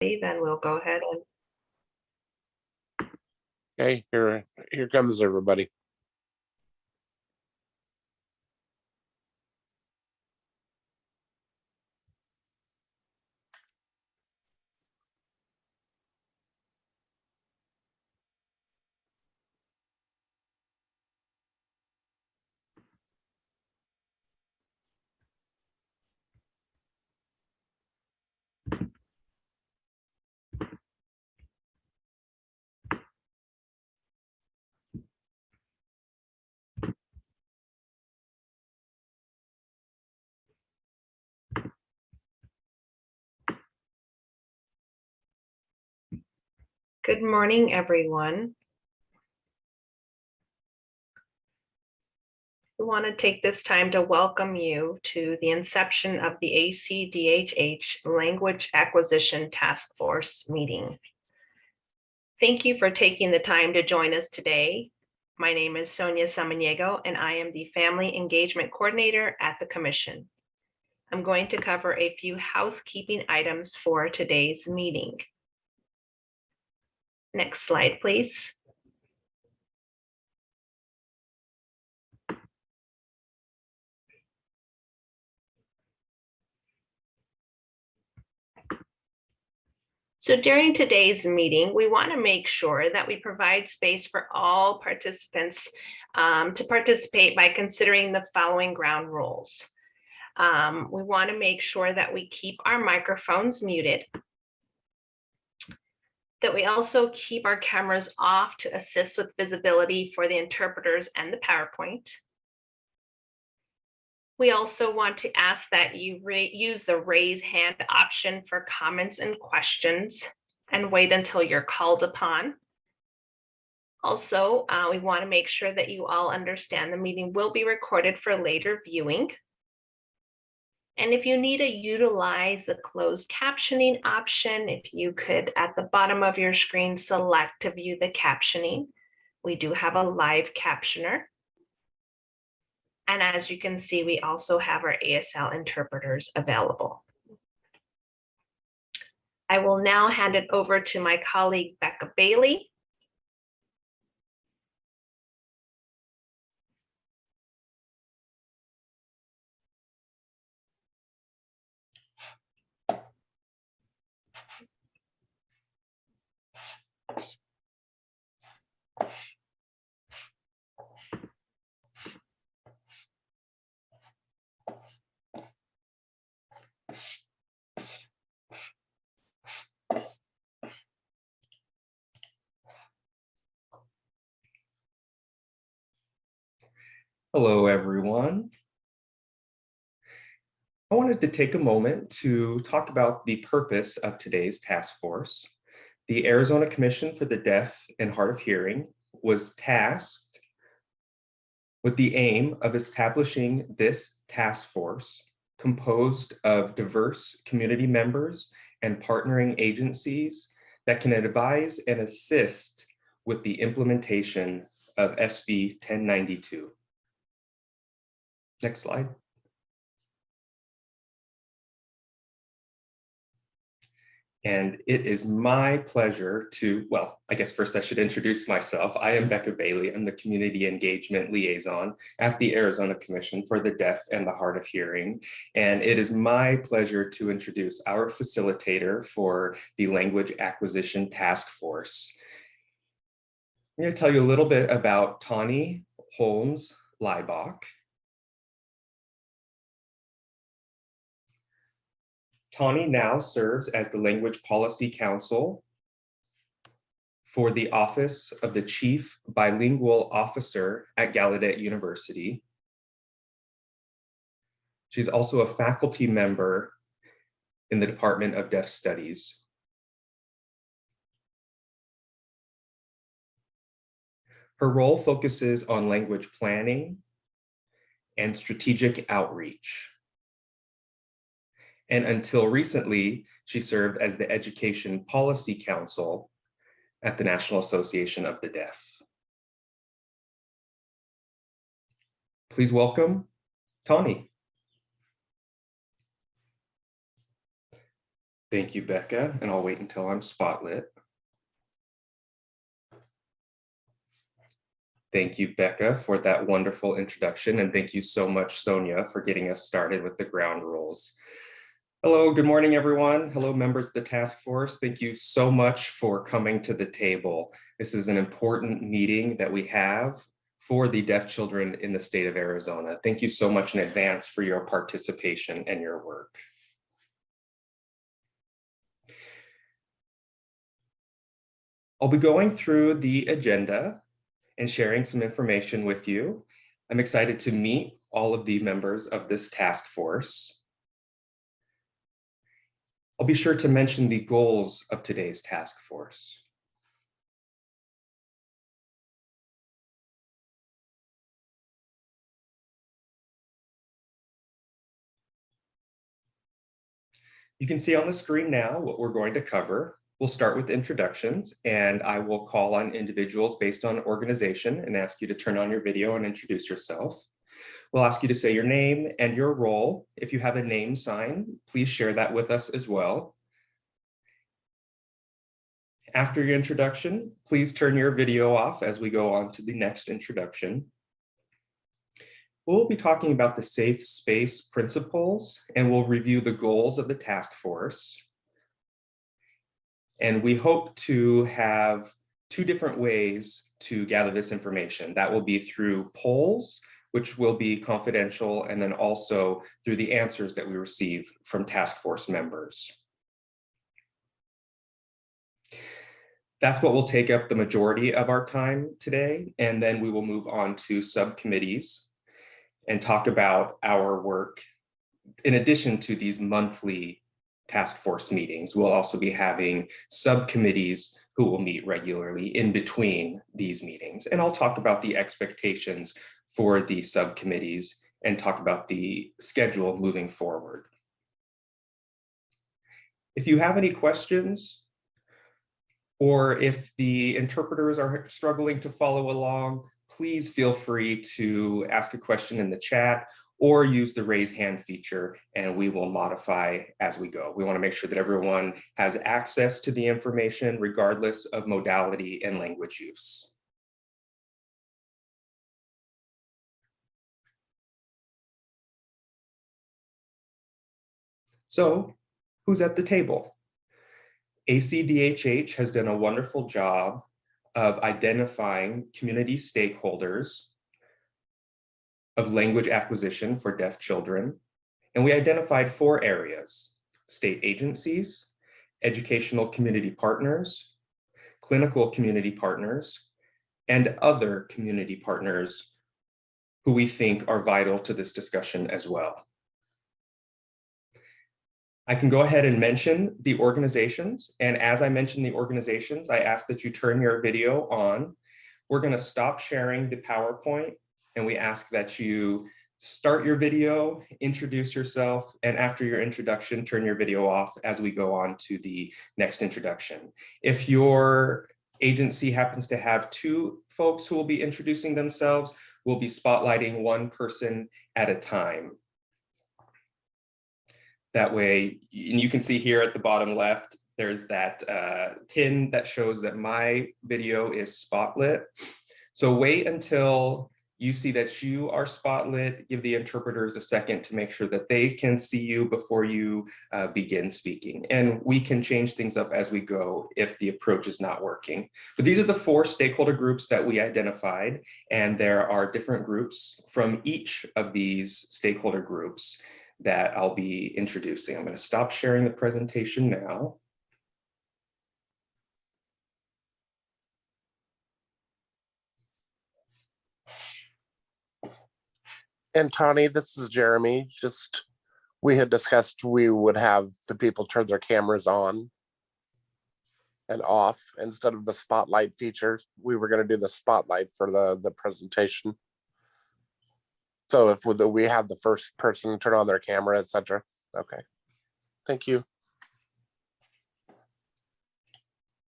Then we'll go ahead and Okay, here comes everybody. good morning, everyone. We want to take this time to welcome you to the inception of the ACDHH Language Acquisition Task Force meeting. Thank you for taking the time to join us today. My name is Sonia Samaniego, and I am the Family Engagement Coordinator at the Commission. I'm going to cover a few housekeeping items for today's meeting. Next slide, please. So during today's meeting, we want to make sure that we provide space for all participants to participate by considering the following ground rules. We want to make sure that we keep our microphones muted, that we also keep our cameras off to assist with visibility for the interpreters and the PowerPoint. We also want to ask that you use the raise hand option for comments and questions and wait until you're called upon. Also, we want to make sure that you all understand the meeting will be recorded for later viewing. And if you need to utilize the closed captioning option, if you could at the bottom of your screen select to view the captioning. We do have a live captioner. And as you can see, we also have our ASL interpreters available. I will now hand it over to my colleague, Becca Bailey. Hello, everyone. I wanted to take a moment to talk about the purpose of today's task force. The Arizona Commission for the Deaf and Hard of Hearing was tasked with the aim of establishing this task force composed of diverse community members and partnering agencies that can advise and assist with the implementation of SB 1092. Next slide. And it is my pleasure to, well, I guess first I should introduce myself. I am Becca Bailey. I'm the Community Engagement Liaison at the Arizona Commission for the Deaf and the Hard of Hearing. And it is my pleasure to introduce our facilitator for the Language Acquisition Task Force. I'm going to tell you a little bit about Tawny Holmes-Leibach. Tawny now serves as the Language Policy Counsel for the Office of the Chief Bilingual Officer at Gallaudet University. She's also a faculty member in the Department of Deaf Studies. Her role focuses on language planning and strategic outreach. And until recently, she served as the Education Policy Counsel at the National Association of the Deaf. Please welcome Tawny. Thank you, Becca, and I'll wait until I'm spotlit. Thank you, Becca, for that wonderful introduction, and thank you so much, Sonia, for getting us started with the ground rules. Hello, good morning, everyone. Hello, members of the task force. Thank you so much for coming to the table. This is an important meeting that we have for the deaf children in the state of Arizona. Thank you so much in advance for your participation and your work. I'll be going through the agenda and sharing some information with you. I'm excited to meet all of the members of this task force. I'll be sure to mention the goals of today's task force. You can see on the screen now what we're going to cover. We'll start with introductions, and I will call on individuals based on organization and ask you to turn on your video and introduce yourself. We'll ask you to say your name and your role. If you have a name sign, please share that with us as well. After your introduction, please turn your video off as we go on to the next introduction. We'll be talking about the safe space principles, and we'll review the goals of the task force. And we hope to have two different ways to gather this information. That will be through polls, which will be confidential, and then also through the answers that we receive from task force members. That's what will take up the majority of our time today, and then we will move on to subcommittees and talk about our work. In addition to these monthly task force meetings, we'll also be having subcommittees who will meet regularly in between these meetings. And I'll talk about the expectations for the subcommittees and talk about the schedule moving forward. If you have any questions, or if the interpreters are struggling to follow along, please feel free to ask a question in the chat or use the raise hand feature, and we will modify as we go. We want to make sure that everyone has access to the information regardless of modality and language use. So, who's at the table? ACDHH has done a wonderful job of identifying community stakeholders of language acquisition for deaf children. And we identified 4 areas: state agencies, educational community partners, clinical community partners, and other community partners who we think are vital to this discussion as well. I can go ahead and mention the organizations. And as I mention the organizations, I ask that you turn your video on. We're going to stop sharing the PowerPoint, and we ask that you start your video, introduce yourself, and after your introduction, turn your video off as we go on to the next introduction. If your agency happens to have 2 folks who will be introducing themselves, we'll be spotlighting one person at a time. That way, and you can see here at the bottom left, there's that pin that shows that my video is spotlit. So wait until you see that you are spotlit. Give the interpreters a second to make sure that they can see you before you begin speaking. And we can change things up as we go if the approach is not working. But these are the 4 stakeholder groups that we identified, and there are different groups from each of these stakeholder groups that I'll be introducing. I'm going to stop sharing the presentation now. And Tawny, this is Jeremy. Just, we had discussed we would have the people turn their cameras on and off instead of the spotlight features. We were going to do the spotlight for the presentation. So if we have the first person turn on their camera, etc. Okay. Thank you.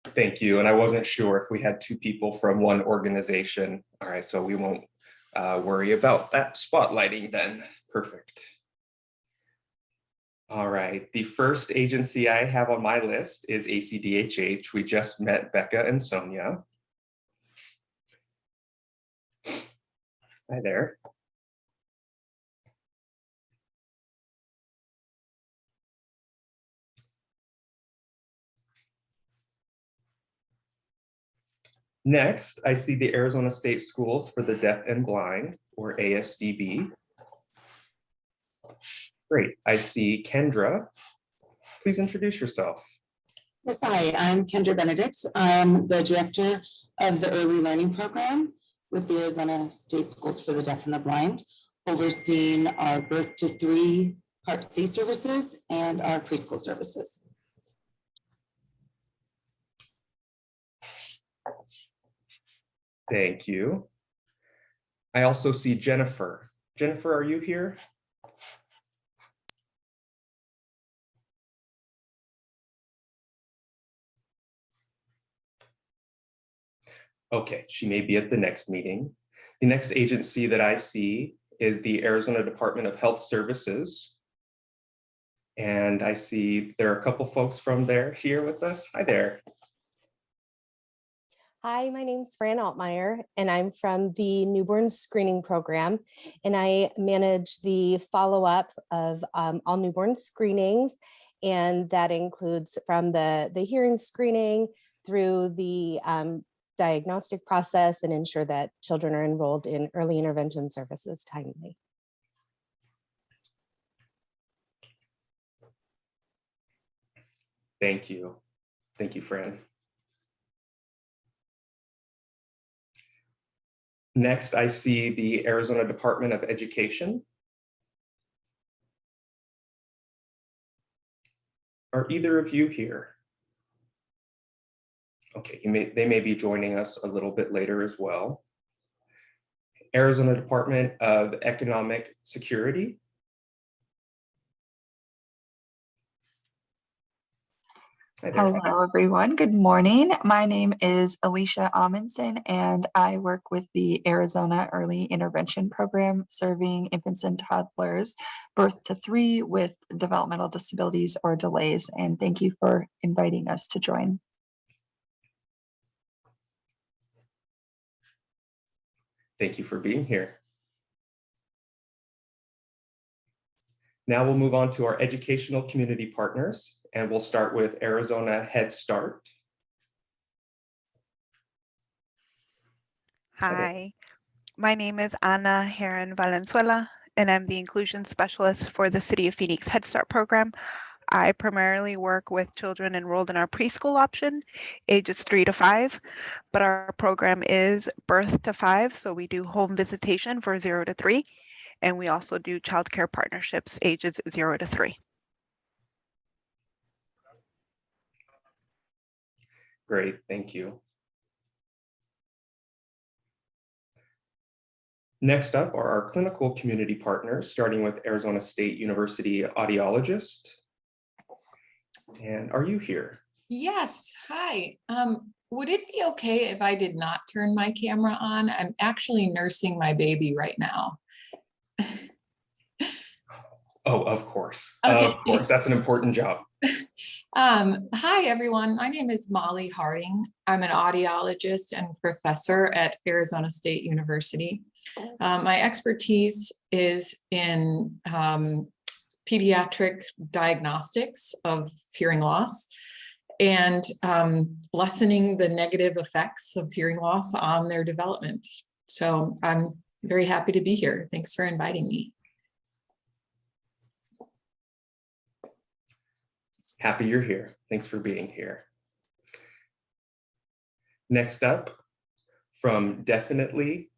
Thank you. And I wasn't sure if we had 2 people from one organization. All right, so we won't worry about that spotlighting then. Perfect. All right, the first agency I have on my list is ACDHH. We just met Becca and Sonia. Hi there. Next, I see the Arizona State Schools for the Deaf and Blind, or ASDB. Great, I see Kendra. Please introduce yourself. Yes, hi, I'm Kendra Benedict. I'm the director of the Early Learning Program with the Arizona State Schools for the Deaf and the Blind, overseeing our birth to 3 Part C services and our preschool services. Thank you. I also see Jennifer. Jennifer, are you here? Okay, she may be at the next meeting. The next agency that I see is the Arizona Department of Health Services. And I see there are a couple folks from there here with us. Hi there. Hi, my name's Fran Altmeyer, and I'm from the Newborn Screening Program, and I manage the follow-up of all newborn screenings, and that includes from the hearing screening through the diagnostic process and ensure that children are enrolled in early intervention services timely. Thank you. Thank you, Fran. Next, I see the Arizona Department of Education. Are either of you here? Okay, they may be joining us a little bit later as well. Arizona Department of Economic Security. Hi there. Hello, everyone. Good morning. My name is Alicia Amundsen, and I work with the Arizona Early Intervention Program, serving infants and toddlers birth to 3 with developmental disabilities or delays. And thank you for inviting us to join. Thank you for being here. Now we'll move on to our educational community partners, and we'll start with Arizona Head Start. Hi, my name is Ana Heron Valenzuela, and I'm the inclusion specialist for the City of Phoenix Head Start program. I primarily work with children enrolled in our preschool option, ages 3 to 5, but our program is birth to 5, so we do home visitation for 0 to 3, and we also do childcare partnerships ages 0 to 3. Great, thank you. Next up are our clinical community partners, starting with Arizona State University audiologist. And are you here? Yes, hi. Would it be okay if I did not turn my camera on? I'm actually nursing my baby right now. Oh, of course. Okay. Of course, that's an important job. Hi, everyone. My name is Molly Harding. I'm an audiologist and professor at Arizona State University. My expertise is in pediatric diagnostics of hearing loss and lessening the negative effects of hearing loss on their development. So I'm very happy to be here. Thanks for inviting me. Happy you're here. Thanks for being here. Next up, from Definitely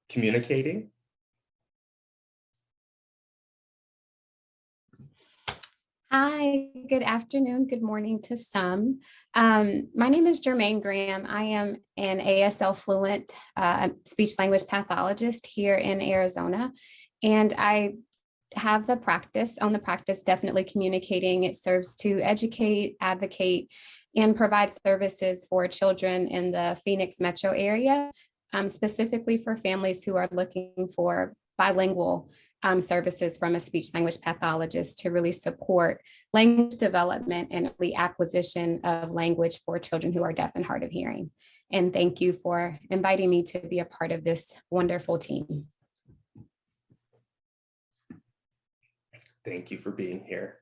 Communicating. Hi, good afternoon, good morning to some. My name is Jermaine Graham. I am an ASL fluent speech language pathologist here in Arizona, and I have the practice Definitely Communicating. It serves to educate, advocate, and provide services for children in the Phoenix metro area, specifically for families who are looking for bilingual services from a speech language pathologist to really support language development and the acquisition of language for children who are deaf and hard of hearing. And thank you for inviting me to be a part of this wonderful team. Thank you for being here.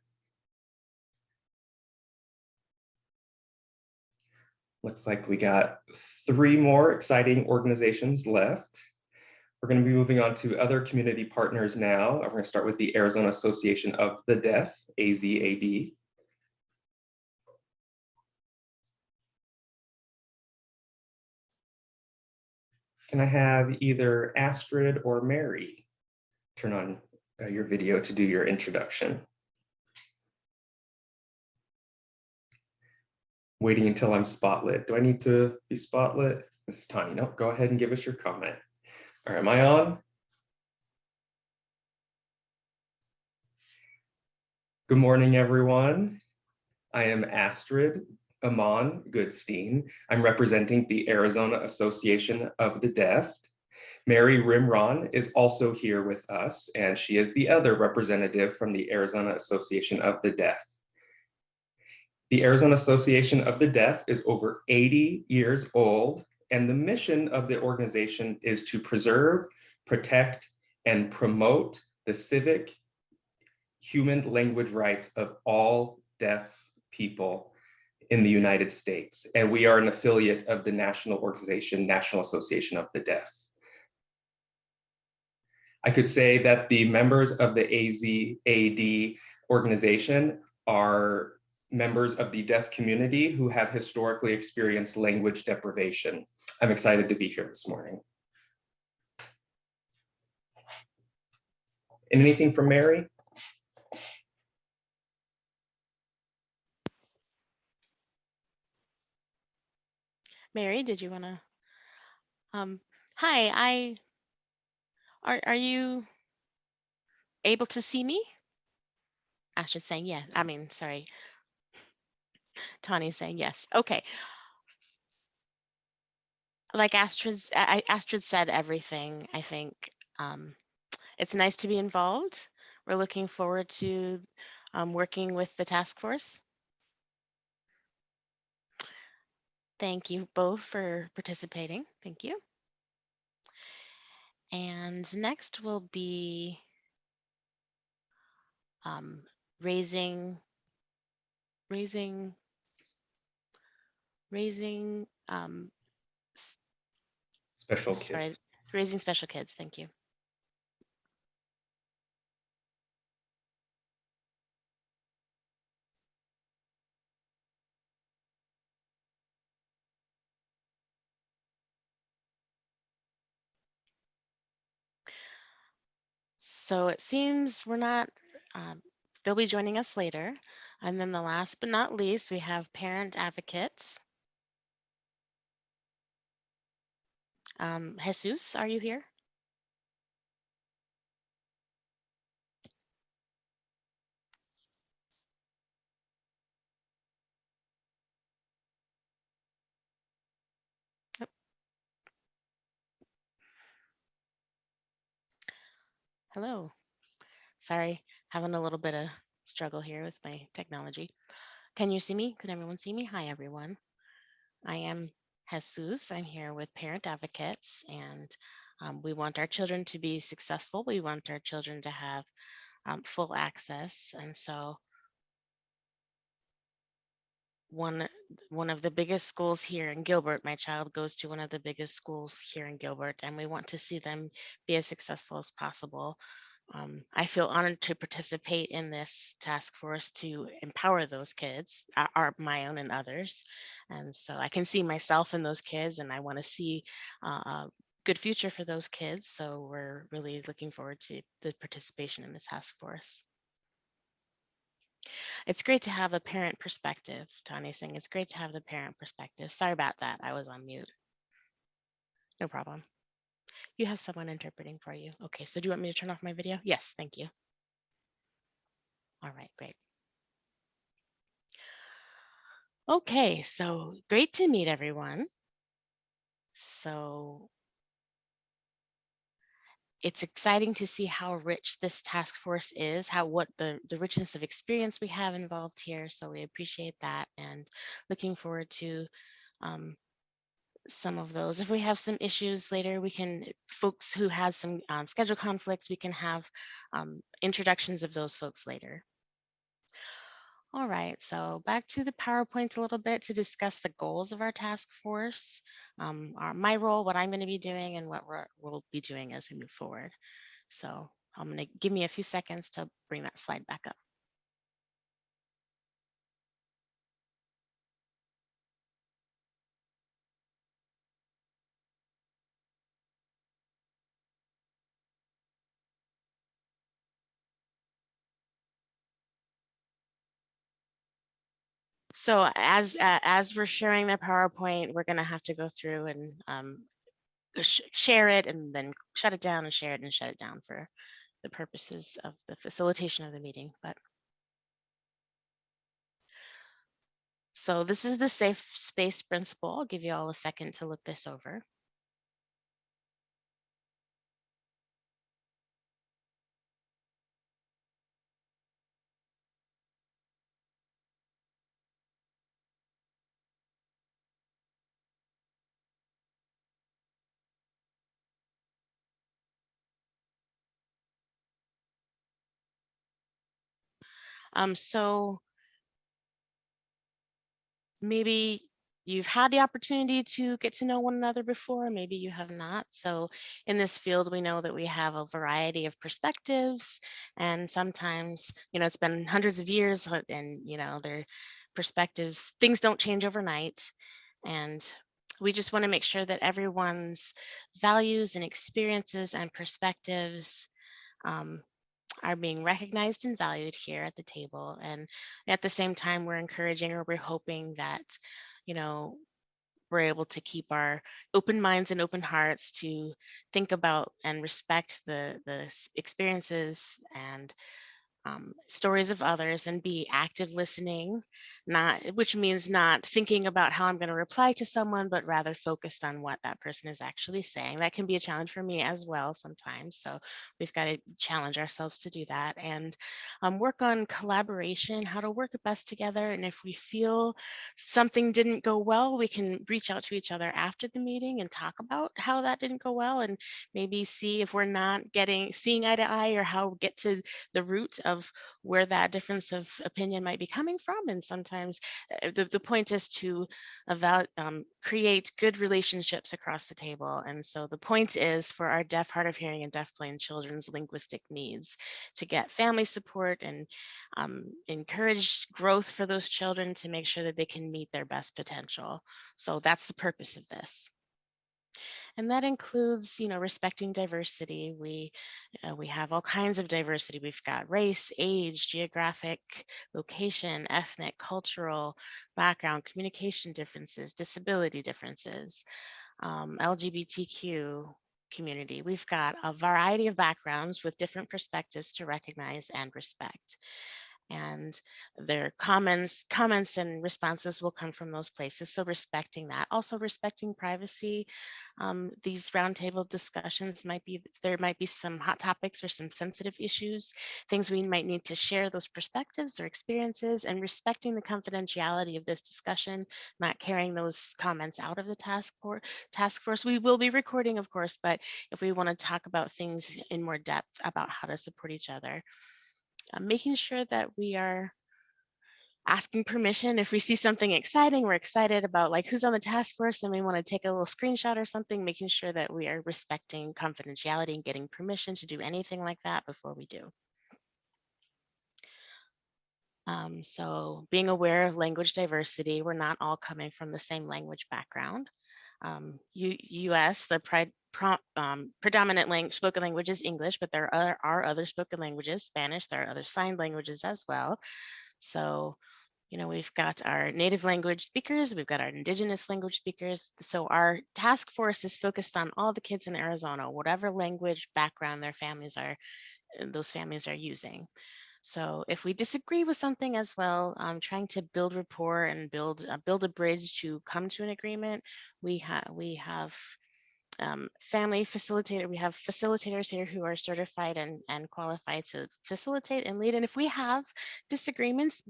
Looks like we got 3 more exciting organizations left. We're going to be moving on to other community partners now. We're going to start with the Arizona Association of the Deaf, AZAD. Can I have either Astrid or Mary turn on your video to do your introduction? Waiting until I'm spotlit. Do I need to be spotlit? This is Tanya. No, go ahead and give us your comment. All right, am I on? Good morning, everyone. I am Astrid Amon Goodstein. I'm representing the Arizona Association of the Deaf. Mary Rimron is also here with us, and she is the other representative from the Arizona Association of the Deaf. The Arizona Association of the Deaf is over 80 years old, and the mission of the organization is to preserve, protect, and promote the civic, human language rights of all deaf people in the United States. And we are an affiliate of the national organization, National Association of the Deaf. I could say that the members of the AZAD organization are members of the deaf community who have historically experienced language deprivation. I'm excited to be here this morning. Anything from Mary? Mary, did you want to? Hi, are you able to see me? Astrid's saying yeah. I mean, sorry. Tawny's saying yes. Okay. Like Astrid said everything, I think. It's nice to be involved. We're looking forward to working with the task force. Thank you both for participating. Thank you. And next will be raising Special sorry, kids. raising special kids. Thank you. So it seems we're not, they'll be joining us later. And then the last but not least, we have parent advocates. Jesus, are you here? Yep. Hello. Sorry, having a little bit of struggle here with my technology. Can you see me? Can everyone see me? Hi, everyone. I am Jesus. I'm here with parent advocates, and we want our children to be successful. We want our children to have full access. And so one of the biggest schools here in Gilbert, my child goes to one of the biggest schools here in Gilbert, and we want to see them be as successful as possible. I feel honored to participate in this task force to empower those kids, my own and others. And so I can see myself in those kids, and I want to see a good future for those kids. So we're really looking forward to the participation in this task force. It's great to have a parent perspective. Tawny's saying it's great to have the parent perspective. Sorry about that. I was on mute. No problem. You have someone interpreting for you. Okay, so do you want me to turn off my video? Yes, thank you. All right, great. Okay, so great to meet everyone. So it's exciting to see how rich this task force is, what the richness of experience we have involved here. So we appreciate that and looking forward to some of those. If we have some issues later, we can, folks who had some schedule conflicts, we can have introductions of those folks later. All right, so back to the PowerPoint a little bit to discuss the goals of our task force, my role, what I'm going to be doing, and what we'll be doing as we move forward. So I'm going to give me a few seconds to bring that slide back up. So as we're sharing the PowerPoint, we're going to have to go through and share it and then shut it down and share it and shut it down for the purposes of the facilitation of the meeting. But so this is the safe space principle. I'll give you all a second to look this over. So maybe you've had the opportunity to get to know one another before, maybe you have not. So in this field, we know that we have a variety of perspectives, and sometimes, it's been hundreds of years and, their perspectives, things don't change overnight. And we just want to make sure that everyone's values and experiences and perspectives are being recognized and valued here at the table. And at the same time, we're encouraging, or we're hoping that, we're able to keep our open minds and open hearts to think about and respect the experiences and stories of others, and be active listening, which means not thinking about how I'm going to reply to someone, but rather focused on what that person is actually saying. That can be a challenge for me as well sometimes. So we've got to challenge ourselves to do that, and work on collaboration, how to work best together. And if we feel something didn't go well, we can reach out to each other after the meeting and talk about how that didn't go well, and maybe see if we're not seeing eye to eye, or how get to the root of where that difference of opinion might be coming from. And sometimes the point is to create good relationships across the table. And so the point is for our deaf, hard of hearing, and deafblind children's linguistic needs to get family support and encourage growth for those children to make sure that they can meet their best potential. So that's the purpose of this. And that includes, respecting diversity. We have all kinds of diversity. We've got race, age, geographic location, ethnic, cultural background, communication differences, disability differences, LGBTQ community. We've got a variety of backgrounds with different perspectives to recognize and respect. And their comments and responses will come from those places. So respecting that, also respecting privacy. These roundtable discussions there might be some hot topics or some sensitive issues, things we might need to share those perspectives or experiences, and respecting the confidentiality of this discussion, not carrying those comments out of the task force. We will be recording, of course, but if we want to talk about things in more depth about how to support each other, making sure that we are asking permission. If we see something exciting, we're excited about like who's on the task force and we want to take a little screenshot or something, making sure that we are respecting confidentiality and getting permission to do anything like that before we do. So being aware of language diversity, we're not all coming from the same language background. US, the predominant spoken language is English, but there are other spoken languages, Spanish, there are other sign languages as well. So, we've got our native language speakers, we've got our indigenous language speakers. So our task force is focused on all the kids in Arizona, whatever language background those families are using. So if we disagree with something as well, trying to build rapport and build a bridge to come to an agreement, we have family facilitator. We have facilitators here who are certified and qualified to facilitate and lead. And if we have disagreements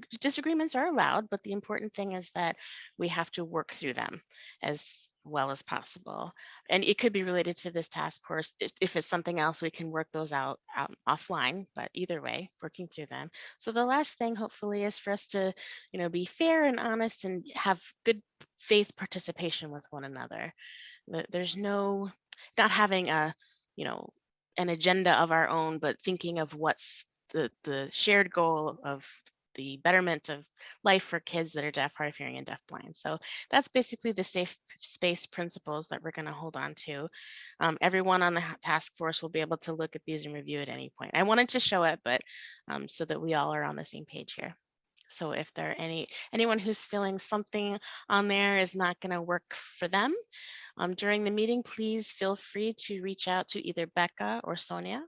are allowed, but the important thing is that we have to work through them as well as possible. And it could be related to this task force. If it's something else, we can work those out offline, but either way, working through them. So the last thing hopefully is for us to, be fair and honest and have good faith participation with one another. There's not having an agenda of our own, but thinking of what's the shared goal of the betterment of life for kids that are deaf, hard of hearing, and deafblind. So that's basically the safe space principles that we're going to hold on to. Everyone on the task force will be able to look at these and review at any point. I wanted to show it, but so that we all are on the same page here. So if there are anyone who's feeling something on there is not going to work for them, during the meeting, please feel free to reach out to either Becca or Sonia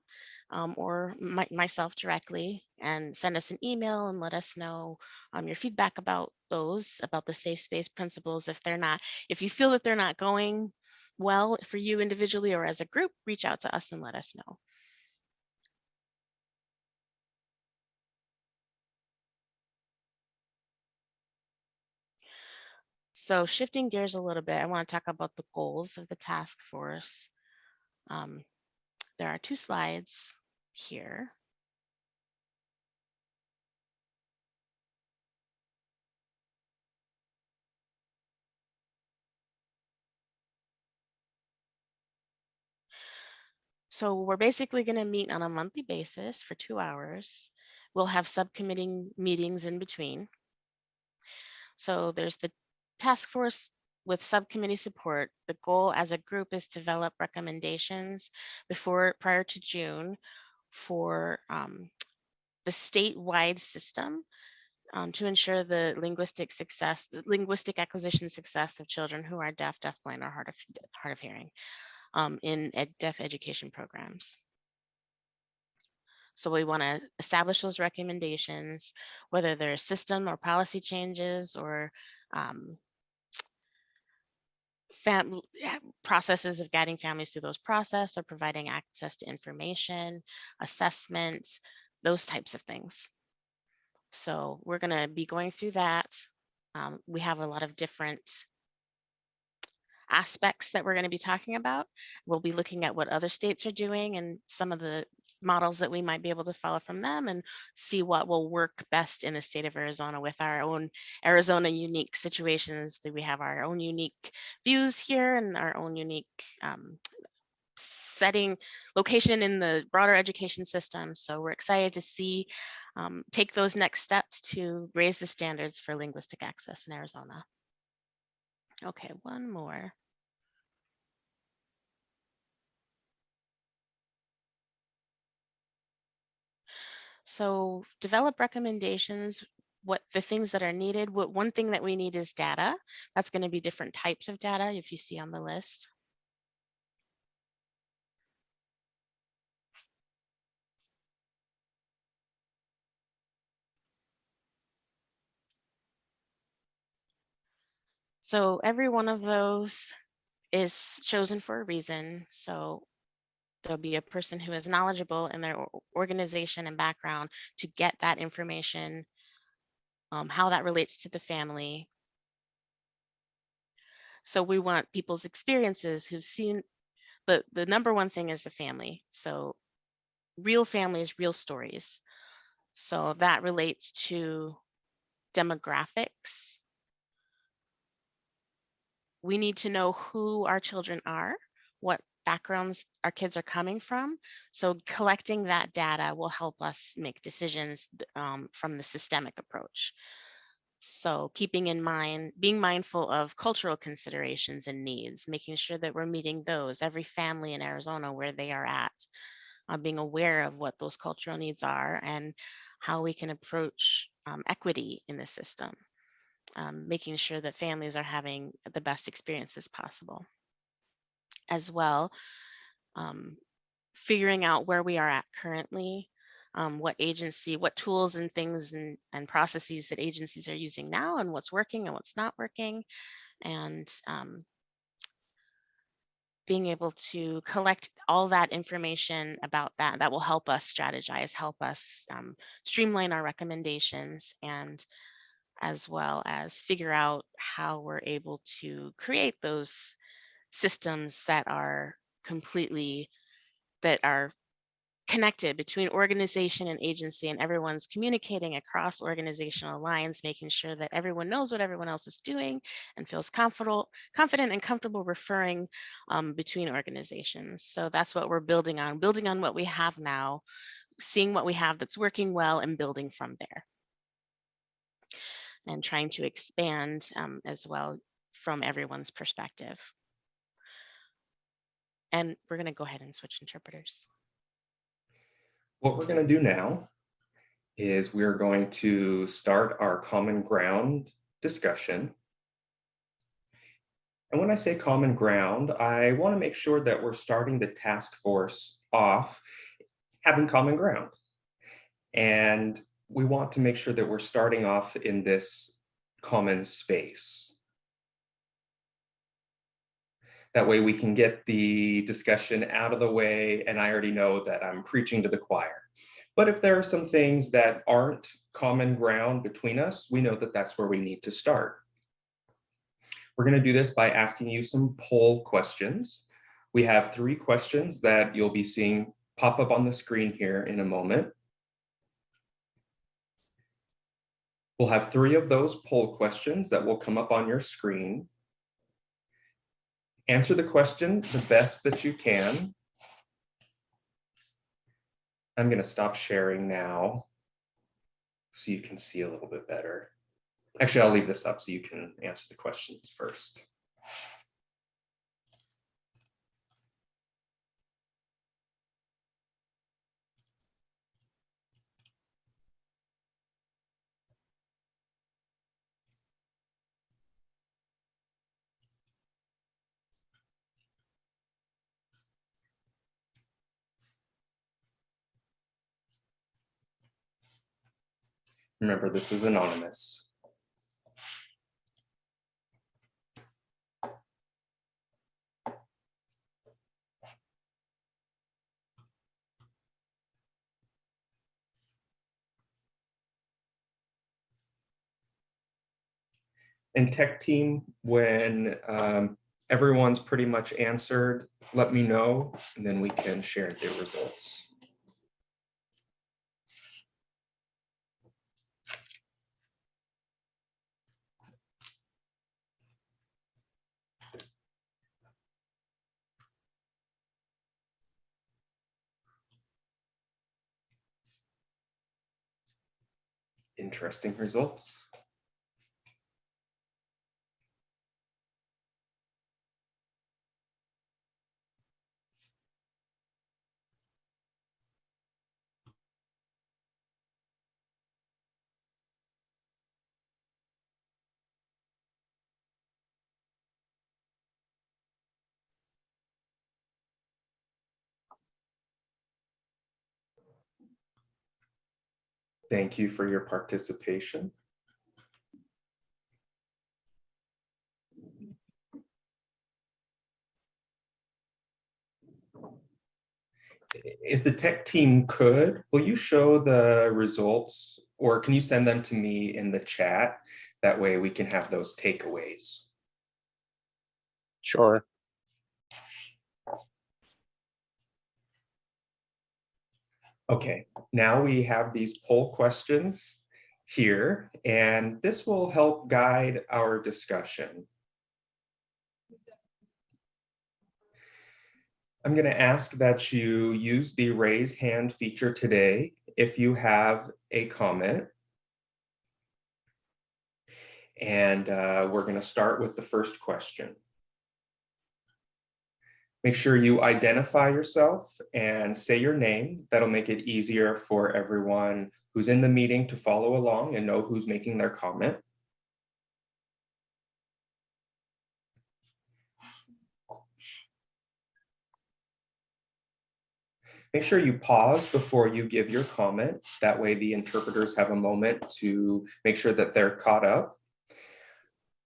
or myself directly and send us an email and let us know your feedback about the safe space principles. If you feel that they're not going well for you individually or as a group, reach out to us and let us know. So shifting gears a little bit, I want to talk about the goals of the task force. There are 2 slides here. So we're basically going to meet on a monthly basis for 2 hours. We'll have subcommittee meetings in between. So there's the task force with subcommittee support. The goal as a group is to develop recommendations prior to June for the statewide system to ensure the linguistic acquisition success of children who are deaf, deafblind, or hard of hearing in deaf education programs. So we want to establish those recommendations, whether they're system or policy changes or processes of guiding families through those processes or providing access to information, assessments, those types of things. So we're going to be going through that. We have a lot of different aspects that we're going to be talking about. We'll be looking at what other states are doing and some of the models that we might be able to follow from them and see what will work best in the state of Arizona with our own Arizona unique situations. That we have our own unique views here and our own unique location in the broader education system. So we're excited to take those next steps to raise the standards for linguistic access in Arizona. Okay, one more. So develop recommendations, what the things that are needed. One thing that we need is data. That's going to be different types of data if you see on the list. So every one of those is chosen for a reason. So there'll be a person who is knowledgeable in their organization and background to get that information, how that relates to the family. So we want people's experiences who've seen, the number one thing is the family. So real families, real stories. So that relates to demographics. We need to know who our children are, what backgrounds our kids are coming from. So collecting that data will help us make decisions from the systemic approach. So keeping in mind, being mindful of cultural considerations and needs, making sure that we're meeting those, every family in Arizona where they are at, being aware of what those cultural needs are and how we can approach equity in the system. Making sure that families are having the best experiences possible. As well, figuring out where we are at currently, what tools and things and processes that agencies are using now and what's working and what's not working. And being able to collect all that information about that will help us strategize, help us streamline our recommendations, and as well as figure out how we're able to create those systems that are connected between organization and agency, and everyone's communicating across organizational lines, making sure that everyone knows what everyone else is doing and feels confident and comfortable referring between organizations. So that's what we're building on what we have now, seeing what we have that's working well and building from there, and trying to expand as well from everyone's perspective. And we're going to go ahead and switch interpreters. What we're going to do now is we're going to start our common ground discussion. And when I say common ground, I want to make sure that we're starting the task force off having common ground. And we want to make sure that we're starting off in this common space. That way we can get the discussion out of the way, and I already know that I'm preaching to the choir. But if there are some things that aren't common ground between us, we know that that's where we need to start. We're going to do this by asking you some poll questions. We have 3 questions that you'll be seeing pop up on the screen here in a moment. We'll have 3 of those poll questions that will come up on your screen. Answer the question the best that you can. I'm going to stop sharing now so you can see a little bit better. Actually, I'll leave this up so you can answer the questions first. Remember, this is anonymous. And tech team, when everyone's pretty much answered, let me know, and then we can share the results. Interesting results. Thank you for your participation. If the tech team could, will you show the results, or can you send them to me in the chat? That way we can have those takeaways. Sure. Okay, now we have these poll questions here, and this will help guide our discussion. I'm going to ask that you use the raise hand feature today if you have a comment. And we're going to start with the first question. Make sure you identify yourself and say your name. That'll make it easier for everyone who's in the meeting to follow along and know who's making their comment. Make sure you pause before you give your comment. That way the interpreters have a moment to make sure that they're caught up.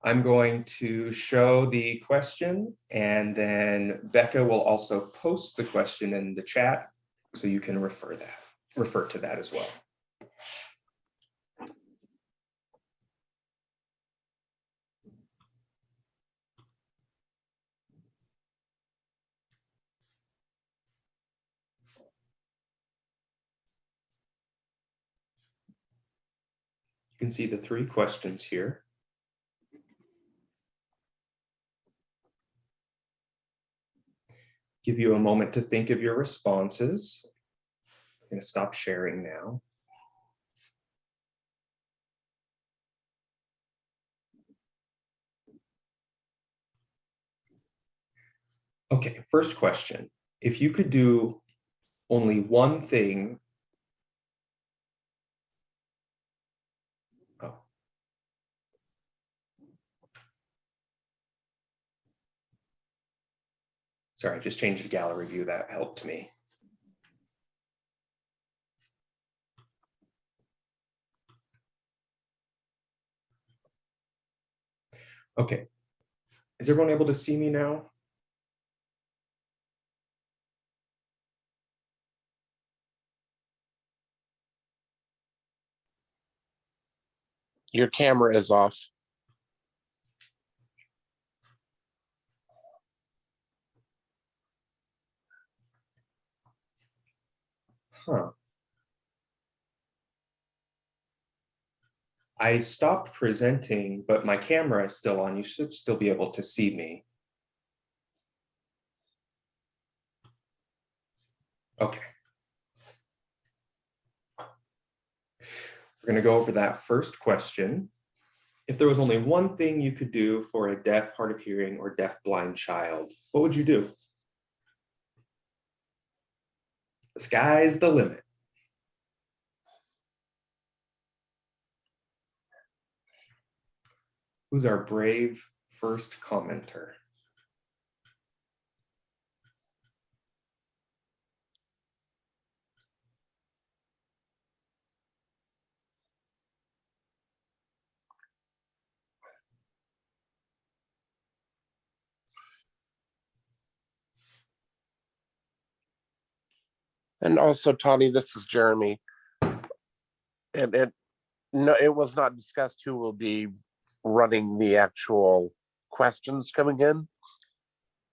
I'm going to show the question, and then Becca will also post the question in the chat so you can refer to that as well. You can see the 3 questions here. Give you a moment to think of your responses. I'm going to stop sharing now. Okay, first question. If you could do only one thing. Oh. Sorry, I just changed the gallery view. That helped me. Okay. Is everyone able to see me now? Your camera is off. Huh. I stopped presenting, but my camera is still on. You should still be able to see me. Okay. We're going to go over that first question. If there was only one thing you could do for a deaf, hard of hearing, or deaf-blind child, what would you do? The sky's the limit. Who's our brave first commenter? And also, Tawny, this is Jeremy. And it was not discussed who will be running the actual questions coming in,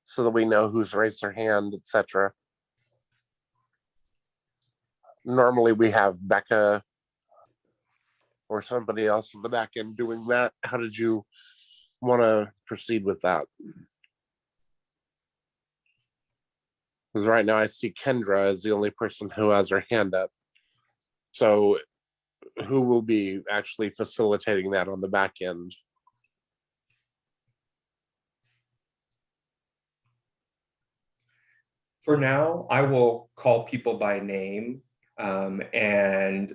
so that we know who's raised their hand, etc. Normally we have Becca or somebody else in the back end doing that. How did you want to proceed with that? Because right now I see Kendra as the only person who has her hand up. So who will be actually facilitating that on the back end? For now, I will call people by name, and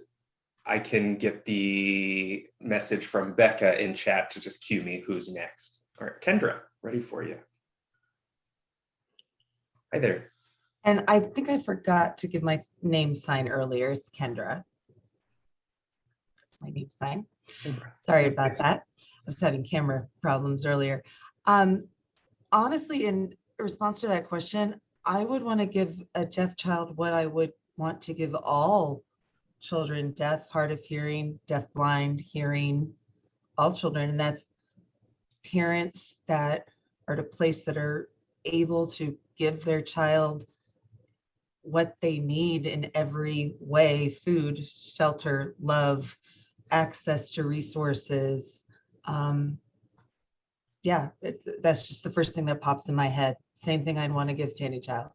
I can get the message from Becca in chat to just cue me who's next. All right, Kendra, ready for you. Hi there. And I think I forgot to give my name sign earlier. It's Kendra. That's my name sign. Kendra. Sorry about that. I was having camera problems earlier. Honestly, in response to that question, I would want to give a deaf child what I would want to give all children, deaf, hard of hearing, deaf, blind, hearing, all children. And that's parents that are at a place that are able to give their child what they need in every way: food, shelter, love, access to resources. Yeah, that's just the first thing that pops in my head. Same thing I'd want to give to any child.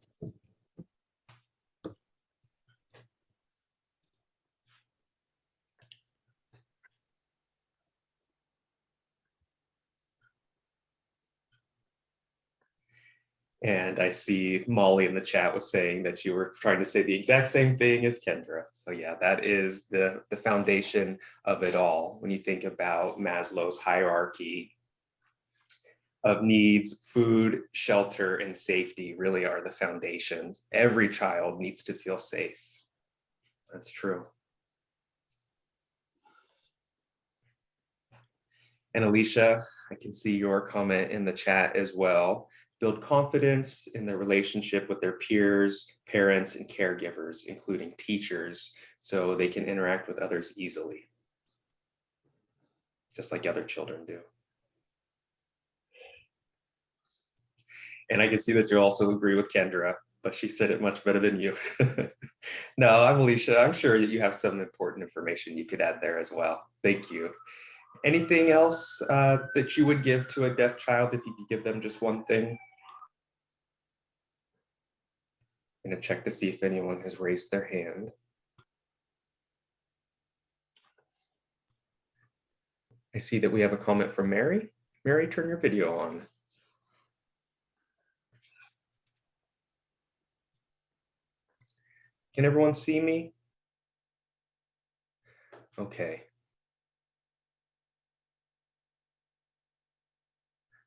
And I see Molly in the chat was saying that you were trying to say the exact same thing as Kendra. So yeah, that is the foundation of it all. When you think about Maslow's hierarchy of needs, food, shelter, and safety really are the foundations. Every child needs to feel safe. That's true. And Alicia, I can see your comment in the chat as well. Build confidence in their relationship with their peers, parents, and caregivers, including teachers, so they can interact with others easily, just like other children do. And I can see that you also agree with Kendra, but she said it much better than you. No, I'm Alicia. I'm sure that you have some important information you could add there as well. Thank you. Anything else that you would give to a deaf child if you could give them just one thing? I'm going to check to see if anyone has raised their hand. I see that we have a comment from Mary. Mary, turn your video on. Can everyone see me? Okay.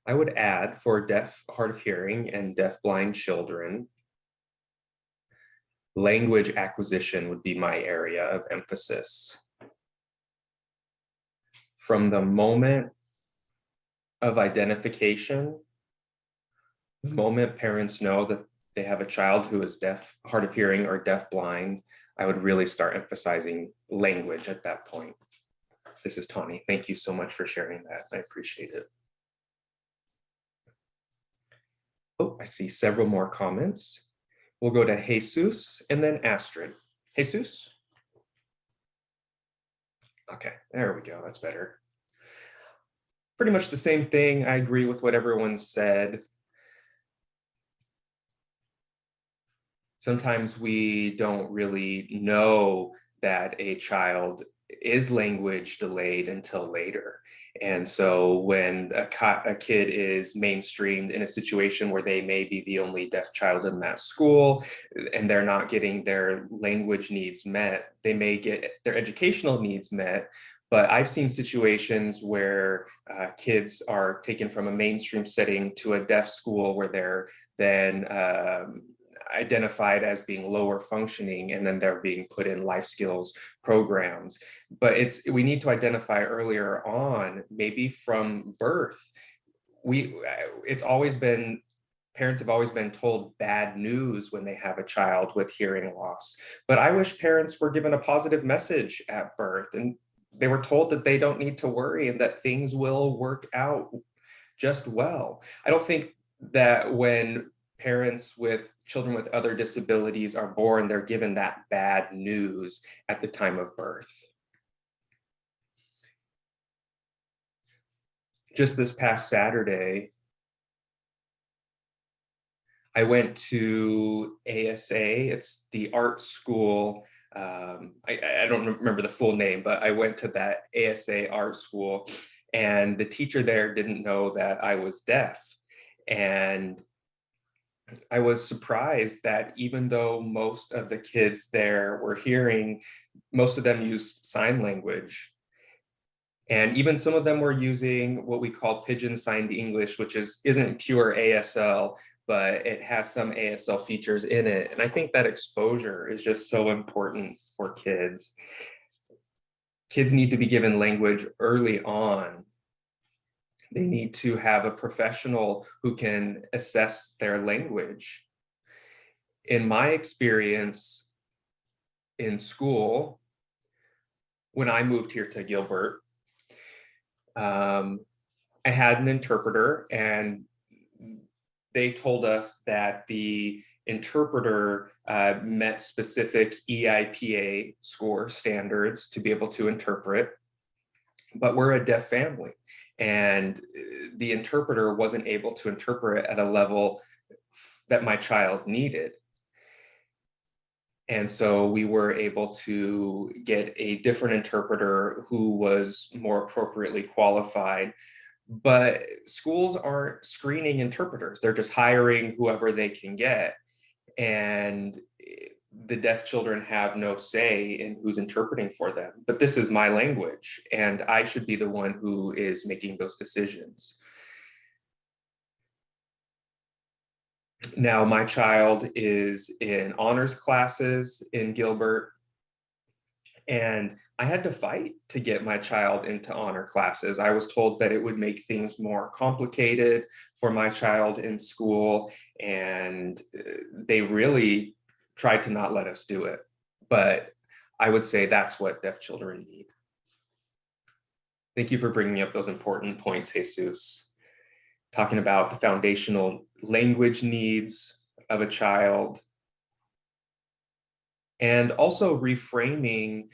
I would add for deaf, hard of hearing, and deaf-blind children, language acquisition would be my area of emphasis. From the moment of identification, the moment parents know that they have a child who is deaf, hard of hearing, or deaf-blind, I would really start emphasizing language at that point. This is Tawny. Thank you so much for sharing that. I appreciate it. Oh, I see several more comments. We'll go to Jesus and then Astrid. Jesus? Okay, there we go. That's better. Pretty much the same thing. I agree with what everyone said. Sometimes we don't really know that a child is language delayed until later. And so when a kid is mainstreamed in a situation where they may be the only deaf child in that school and they're not getting their language needs met, they may get their educational needs met. But I've seen situations where kids are taken from a mainstream setting to a deaf school where they're then identified as being lower functioning, and then they're being put in life skills programs. But we need to identify earlier on, maybe from birth. It's always been, parents have always been told bad news when they have a child with hearing loss. But I wish parents were given a positive message at birth, and they were told that they don't need to worry and that things will work out just well. I don't think that when parents with children with other disabilities are born, they're given that bad news at the time of birth. Just this past Saturday, I went to ASA. It's the art school. I don't remember the full name, but I went to that ASA art school, and the teacher there didn't know that I was deaf. And I was surprised that even though most of the kids there were hearing, most of them used sign language. And even some of them were using what we call pigeon signed English, which isn't pure ASL, but it has some ASL features in it. And I think that exposure is just so important for kids. Kids need to be given language early on. They need to have a professional who can assess their language. In my experience in school, when I moved here to Gilbert, I had an interpreter, and they told us that the interpreter met specific EIPA score standards to be able to interpret, but we're a deaf family. And the interpreter wasn't able to interpret at a level that my child needed. And so we were able to get a different interpreter who was more appropriately qualified. But schools aren't screening interpreters. They're just hiring whoever they can get. And the deaf children have no say in who's interpreting for them. But this is my language, and I should be the one who is making those decisions. Now, my child is in honors classes in Gilbert, And I had to fight to get my child into honor classes. I was told that it would make things more complicated for my child in school, and they really tried to not let us do it. But I would say that's what deaf children need. Thank you for bringing up those important points, Jesus. Talking about the foundational language needs of a child, and also reframing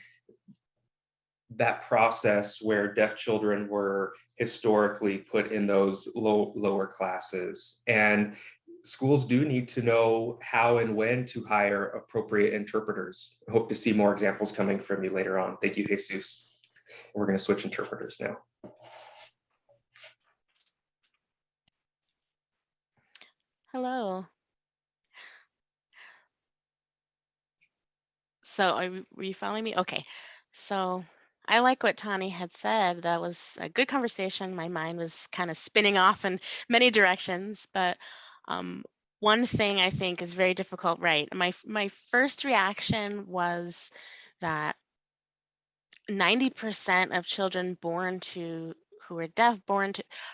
that process where deaf children were historically put in those lower classes. And schools do need to know how and when to hire appropriate interpreters. I hope to see more examples coming from you later on. Thank you, Jesus. We're going to switch interpreters now. Hello. So were you following me? Okay. So I like what Tani had said. That was a good conversation. My mind was kind of spinning off in many directions, but one thing I think is very difficult, right? My first reaction was that 90% of children who are deaf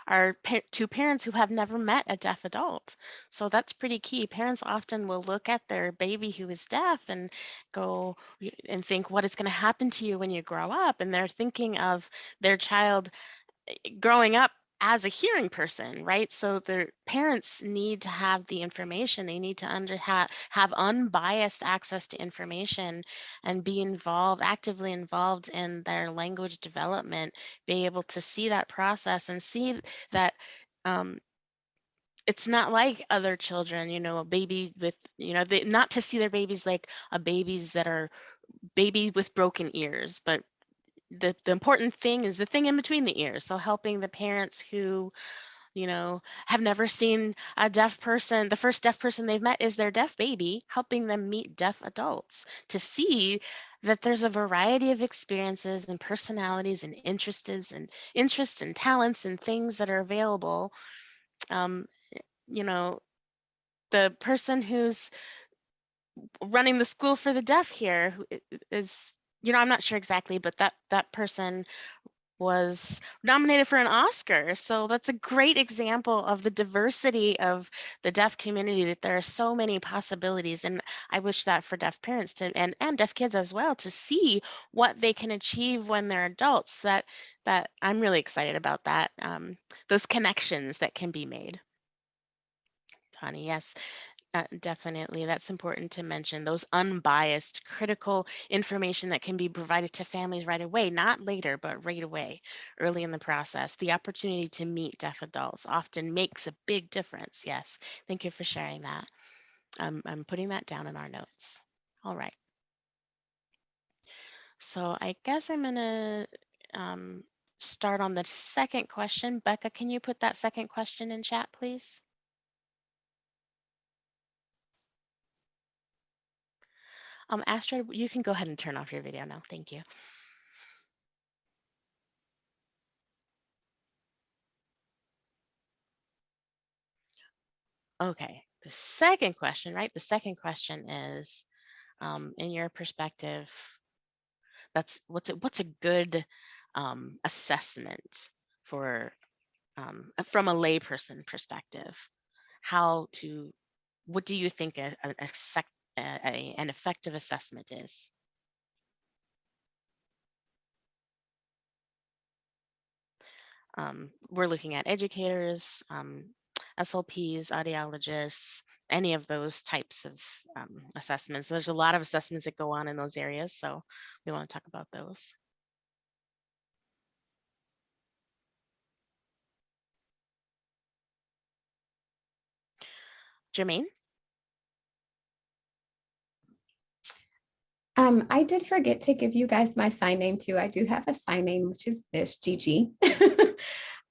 are to parents who have never met a deaf adult. So that's pretty key. Parents often will look at their baby who is deaf and go and think, what is going to happen to you when you grow up? And they're thinking of their child growing up as a hearing person, right? So their parents need to have the information. They need to have unbiased access to information and be actively involved in their language development, be able to see that process and see that it's not like other children, a baby with, not to see their babies like babies that are baby with broken ears, but the important thing is the thing in between the ears. So helping the parents who, have never seen a deaf person, the first deaf person they've met is their deaf baby, helping them meet deaf adults to see that there's a variety of experiences and personalities and interests and talents and things that are available. The person who's running the school for the deaf here is, I'm not sure exactly, but that person was nominated for an Oscar. So that's a great example of the diversity of the deaf community, that there are so many possibilities. And I wish that for deaf parents and deaf kids as well, to see what they can achieve when they're adults. That I'm really excited about that, those connections that can be made. Tani, yes. Definitely, that's important to mention. Those unbiased, critical information that can be provided to families right away, not later, but right away, early in the process. The opportunity to meet deaf adults often makes a big difference. Yes, thank you for sharing that. I'm putting that down in our notes. All right. So I guess I'm gonna start on the second question. Becca, can you put that second question in chat, please? Astrid, you can go ahead and turn off your video now. Thank you. Okay, the second question, right? The second question is, in your perspective, what's a good assessment for from a layperson perspective? What do you think an effective assessment is? We're looking at educators, SLPs, audiologists, any of those types of assessments. There's a lot of assessments that go on in those areas, so we want to talk about those. Jermaine? I did forget to give you guys my sign name too. I do have a sign name, which is this, Gigi.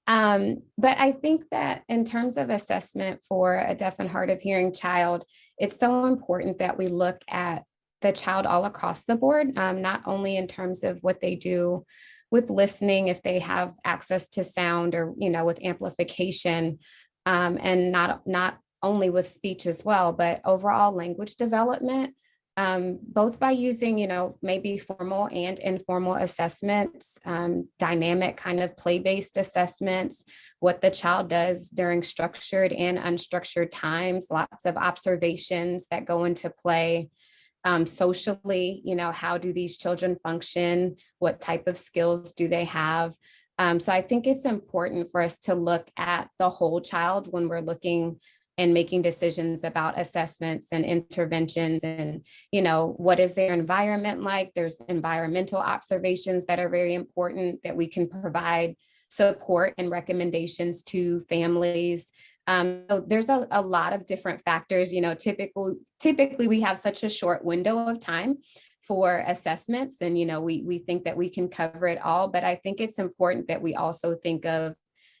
But I think that in terms of assessment for a deaf and hard of hearing child, it's so important that we look at the child all across the board, not only in terms of what they do with listening, if they have access to sound or, with amplification, and not only with speech as well, but overall language development. both by using, maybe formal and informal assessments, dynamic kind of play-based assessments, what the child does during structured and unstructured times, lots of observations that go into play. Socially, how do these children function? What type of skills do they have? So I think it's important for us to look at the whole child when we're looking and making decisions about assessments and interventions, and what is their environment like. There's environmental observations that are very important that we can provide support and recommendations to families. So there's a lot of different factors. Typically we have such a short window of time for assessments, and we think that we can cover it all, but I think it's important that we also think of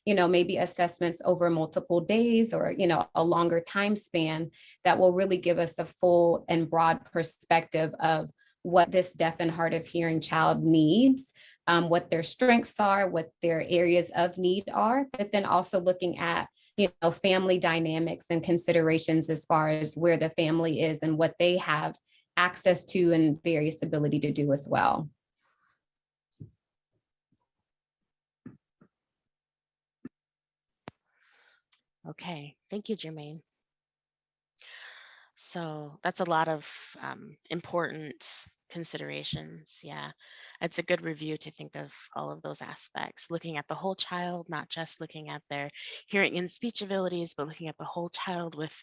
maybe assessments over multiple days, or a longer time span that will really give us a full and broad perspective of what this deaf and hard of hearing child needs, what their strengths are, what their areas of need are, but then also looking at family dynamics and considerations as far as where the family is and what they have access to and various ability to do as well. Okay, thank you, Jermaine. So that's a lot of important considerations. Yeah, it's a good review to think of all of those aspects, looking at the whole child, not just looking at their hearing and speech abilities, but looking at the whole child with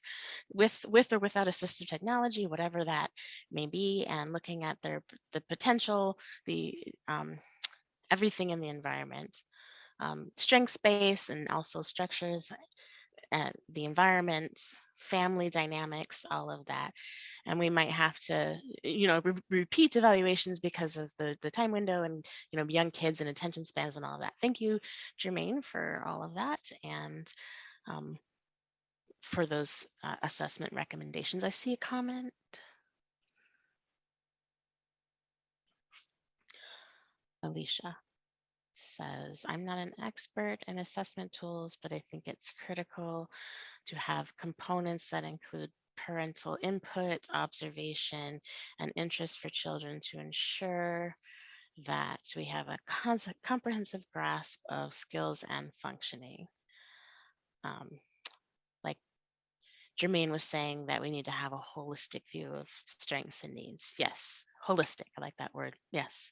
or without assistive technology, whatever that may be, and looking at the potential, the everything in the environment, strength space, and also structures, the environment, family dynamics, all of that. And we might have to, repeat evaluations because of the time window and, young kids and attention spans and all of that. Thank you, Jermaine, for all of that, and for those assessment recommendations. I see a comment. Alicia says, I'm not an expert in assessment tools, but I think it's critical to have components that include parental input, observation, and interest for children to ensure that we have a comprehensive grasp of skills and functioning. Like Jermaine was saying, that we need to have a holistic view of strengths and needs. Yes, holistic, I like that word, yes.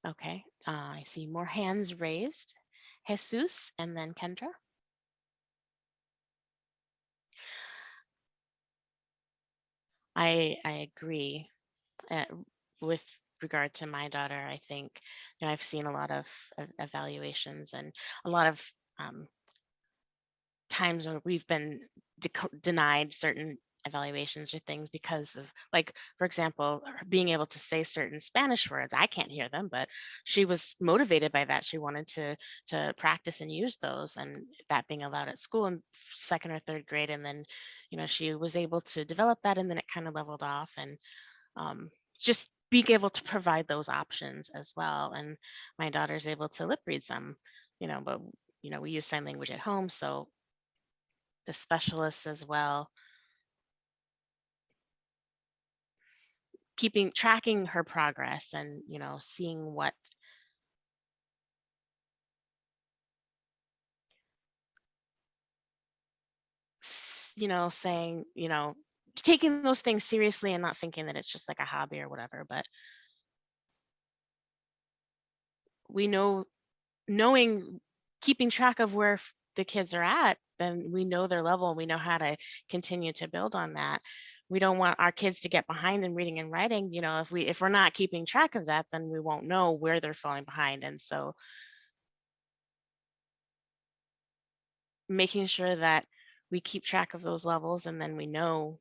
Okay, I see more hands raised. Jesus, and then Kendra. I agree. With regard to my daughter, I think I've seen a lot of evaluations and a lot of times where we've been denied certain evaluations or things because of, like, for example, her being able to say certain Spanish words. I can't hear them, but she was motivated by that. She wanted to practice and use those, and that being allowed at school in second or third grade. And then, she was able to develop that, and then it kind of leveled off, and just being able to provide those options as well. And my daughter's able to lip read some, but we use sign language at home, so the specialists as well, tracking her progress, and seeing what saying, taking those things seriously and not thinking that it's just like a hobby or whatever. But we keeping track of where the kids are at, then we know their level and we know how to continue to build on that. We don't want our kids to get behind in reading and writing. If we're not keeping track of that, then we won't know where they're falling behind. And so making sure that we keep track of those levels, and then we know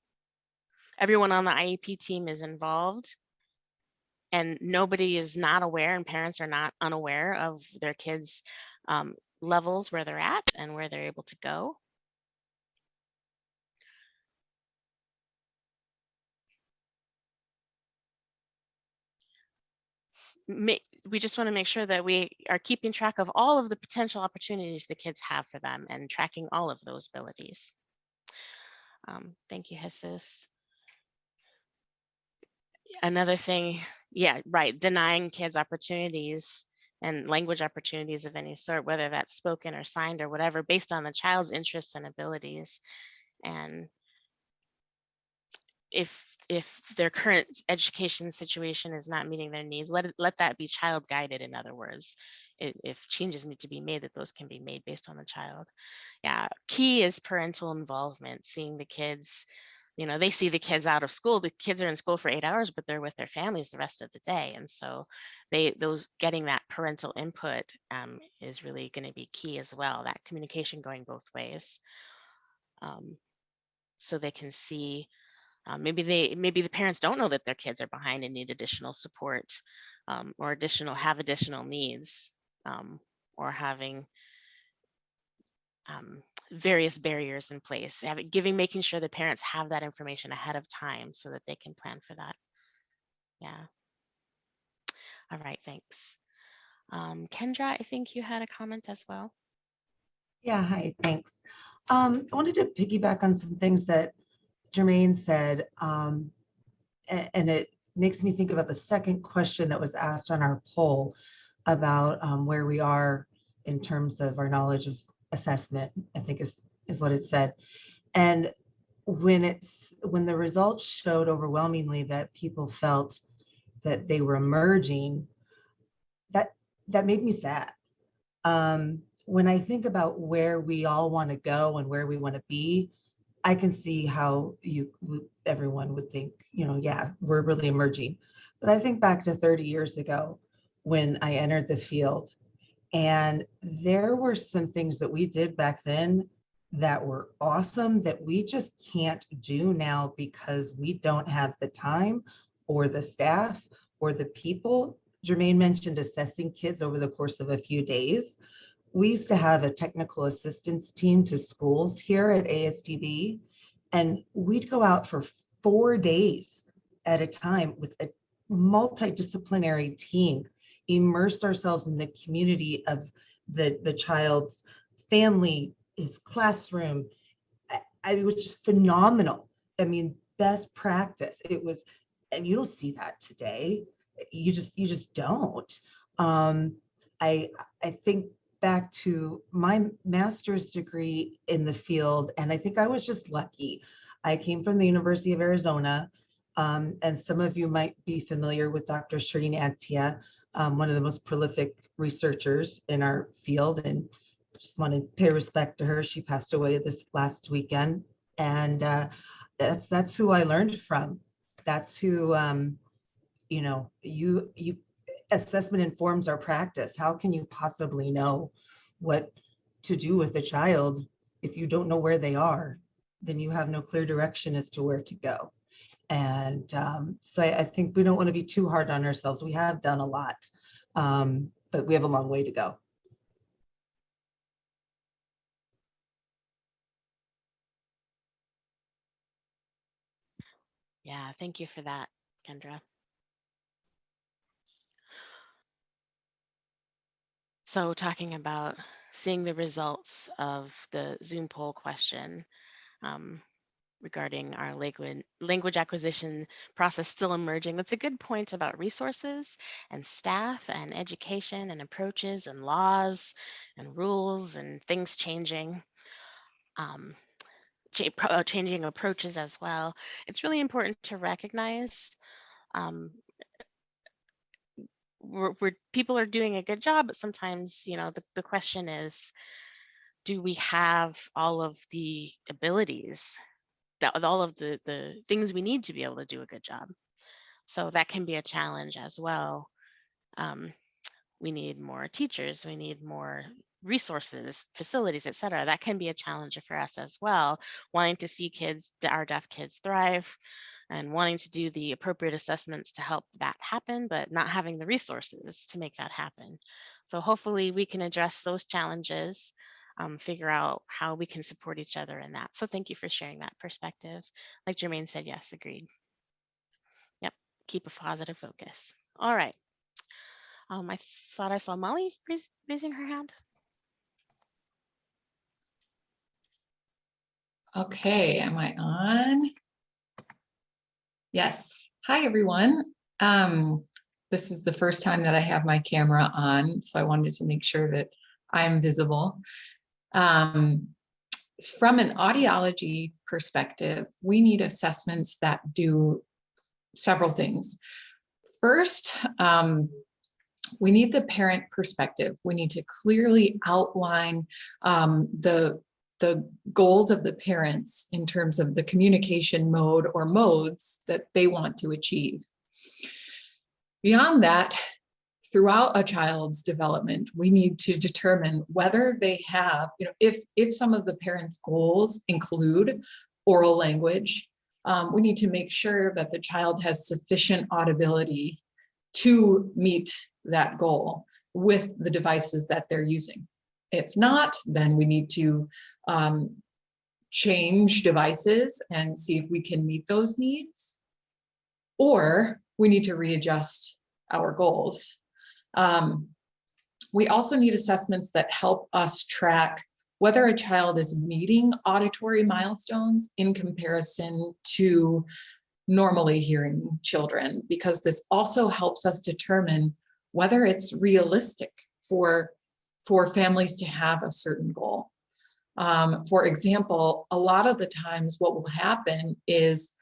everyone on the IEP team is involved, and nobody is not aware, and parents are not unaware of their kids' levels, where they're at and where they're able to go. we just want to make sure that we are keeping track of all of the potential opportunities the kids have for them and tracking all of those abilities. Thank you, Jesus. Another thing, yeah, right, denying kids opportunities and language opportunities of any sort, whether that's spoken or signed or whatever, based on the child's interests and abilities. And if their current education situation is not meeting their needs, let that be child guided. In other words, if changes need to be made, that those can be made based on the child. Yeah, key is parental involvement, seeing the kids. You know, they see the kids out of school. The kids are in school for 8 hours, but they're with their families the rest of the day. And so those getting that parental input is really going to be key as well. That communication going both ways, so they can see. Maybe the parents don't know that their kids are behind and need additional support, or have additional needs, or having various barriers in place. Making sure the parents have that information ahead of time so that they can plan for that. Yeah. All right, thanks. Kendra, I think you had a comment as well. Yeah, hi, thanks. I wanted to piggyback on some things that Jermaine said, and it makes me think about the second question that was asked on our poll about where we are in terms of our knowledge of assessment, I think is what it said. And when the results showed overwhelmingly that people felt that they were emerging, that made me sad. When I think about where we all want to go and where we want to be, I can see how everyone would think, yeah, we're really emerging. But I think back to 30 years ago when I entered the field, and there were some things that we did back then that were awesome that we just can't do now because we don't have the time or the staff or the people. Jermaine mentioned assessing kids over the course of a few days. We used to have a technical assistance team to schools here at ASDB, and we'd go out for 4 days at a time with a multidisciplinary team, immerse ourselves in the community of the child's family, his classroom. It was just phenomenal. I mean, best practice. It was, and you don't see that today. You just don't. I think back to my master's degree in the field, and I think I was just lucky. I came from the University of Arizona, and some of you might be familiar with Dr. Shireen Attia, one of the most prolific researchers in our field, and just want to pay respect to her. She passed away this last weekend, and that's who I learned from. That's who, you assessment informs our practice. How can you possibly know what to do with a child if you don't know where they are? Then you have no clear direction as to where to go. And so I think we don't want to be too hard on ourselves. We have done a lot, but we have a long way to go. Yeah, thank you for that, Kendra. So talking about seeing the results of the Zoom poll question regarding our language acquisition process still emerging, that's a good point about resources and staff and education and approaches and laws and rules and things changing. Changing approaches as well. It's really important to recognize people are doing a good job, but sometimes, the question is, do we have all of the abilities, all of the things we need to be able to do a good job? So that can be a challenge as well. We need more teachers, we need more resources, facilities, et cetera. That can be a challenge for us as well, wanting to see our deaf kids thrive and wanting to do the appropriate assessments to help that happen, but not having the resources to make that happen. So hopefully we can address those challenges, figure out how we can support each other in that. So thank you for sharing that perspective. Like Jermaine said, yes, agreed. Yep, keep a positive focus. All right. I thought I saw Molly raising her hand. Okay, am I on? Yes. Hi, everyone. This is the first time that I have my camera on, so I wanted to make sure that I'm visible. From an audiology perspective, we need assessments that do several things. First, we need the parent perspective. We need to clearly outline the goals of the parents in terms of the communication mode or modes that they want to achieve. Beyond that, throughout a child's development, we need to determine whether they have, if some of the parents' goals include oral language, we need to make sure that the child has sufficient audibility to meet that goal with the devices that they're using. If not, then we need to change devices and see if we can meet those needs, or we need to readjust our goals. We also need assessments that help us track whether a child is meeting auditory milestones in comparison to normally hearing children, because this also helps us determine whether it's realistic for families to have a certain goal. For example, a lot of the times what will happen is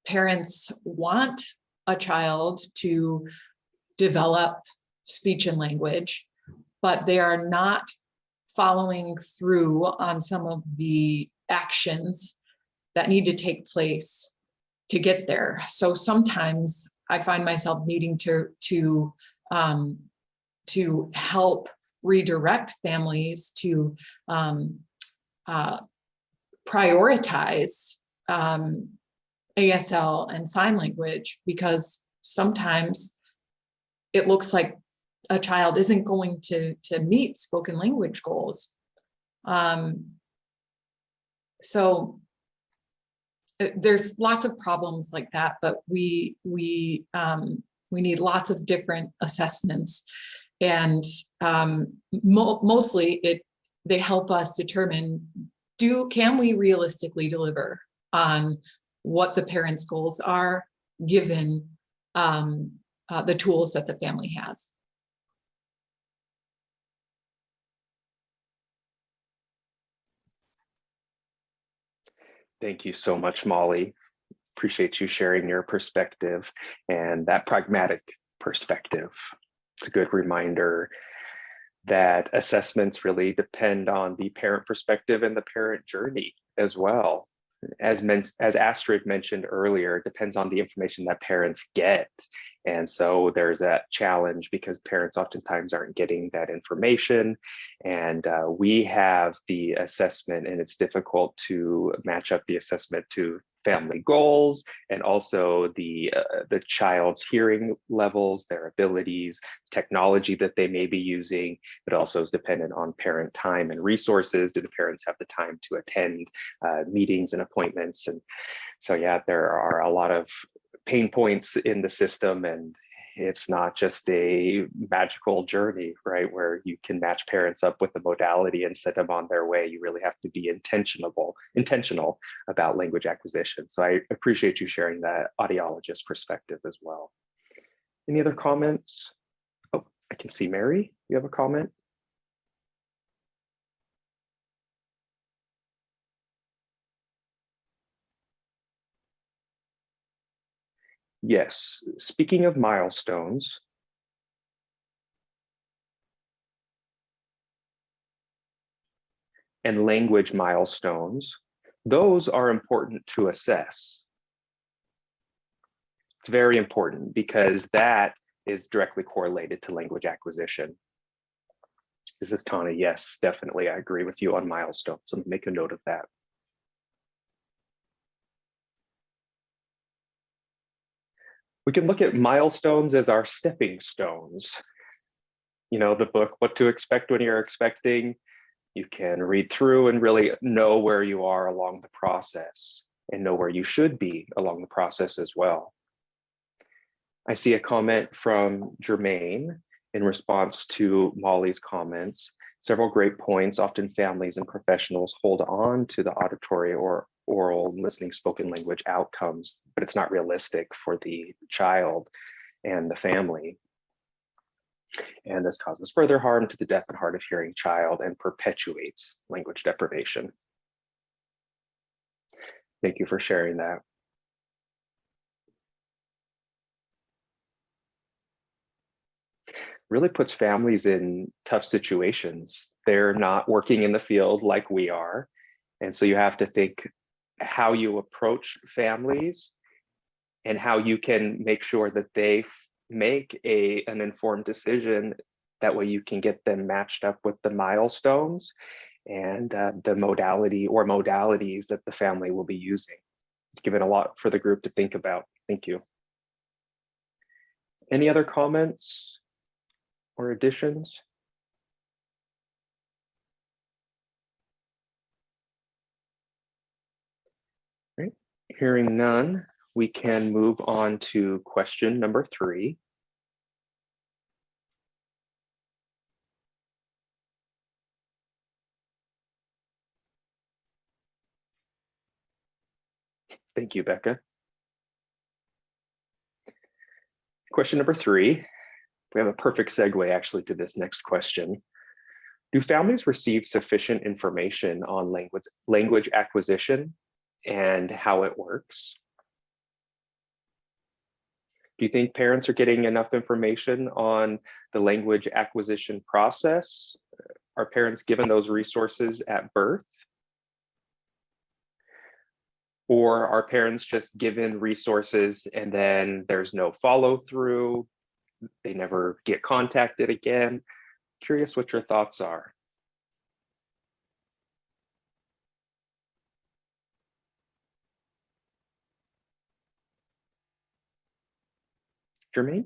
parents want a child to develop speech and language, but they are not following through on some of the actions that need to take place to get there. So sometimes I find myself needing to help redirect families to prioritize ASL and sign language, because sometimes it looks like a child isn't going to meet spoken language goals. So there's lots of problems like that, but we need lots of different assessments, and mostly they help us determine, can we realistically deliver on what the parents' goals are given the tools that the family has. Thank you so much, Molly. Appreciate you sharing your perspective and that pragmatic perspective. It's a good reminder that assessments really depend on the parent perspective and the parent journey as well. As Astrid mentioned earlier, it depends on the information that parents get. And so there's that challenge because parents oftentimes aren't getting that information. And we have the assessment, and it's difficult to match up the assessment to family goals and also the child's hearing levels, their abilities, technology that they may be using. It also is dependent on parent time and resources. Do the parents have the time to attend meetings and appointments? And so, yeah, there are a lot of pain points in the system, and it's not just a magical journey, right, where you can match parents up with the modality and set them on their way. You really have to be intentional about language acquisition. So I appreciate you sharing that audiologist perspective as well. Any other comments? Oh, I can see Mary, you have a comment? Yes, speaking of milestones, and language milestones, those are important to assess. It's very important because that is directly correlated to language acquisition. This is Tana. Yes, definitely. I agree with you on milestones. So make a note of that. We can look at milestones as our stepping stones. You know, the book, What to Expect When You're Expecting. You can read through and really know where you are along the process and know where you should be along the process as well. I see a comment from Jermaine in response to Molly's comments. Several great points. Often families and professionals hold on to the auditory or oral listening spoken language outcomes, but it's not realistic for the child and the family. And this causes further harm to the deaf and hard of hearing child and perpetuates language deprivation. Thank you for sharing that. Really puts families in tough situations. They're not working in the field like we are. And so you have to think how you approach families and how you can make sure that they make an informed decision. That way you can get them matched up with the milestones and the modality or modalities that the family will be using. Given a lot for the group to think about. Thank you. Any other comments or additions? Right. Hearing none, we can move on to question number 3. Thank you, Becca. Question number 3. We have a perfect segue actually to this next question. Do families receive sufficient information on language acquisition and how it works? Do you think parents are getting enough information on the language acquisition process? Are parents given those resources at birth? Or are parents just given resources and then there's no follow through? They never get contacted again? Curious what your thoughts are. Jermaine?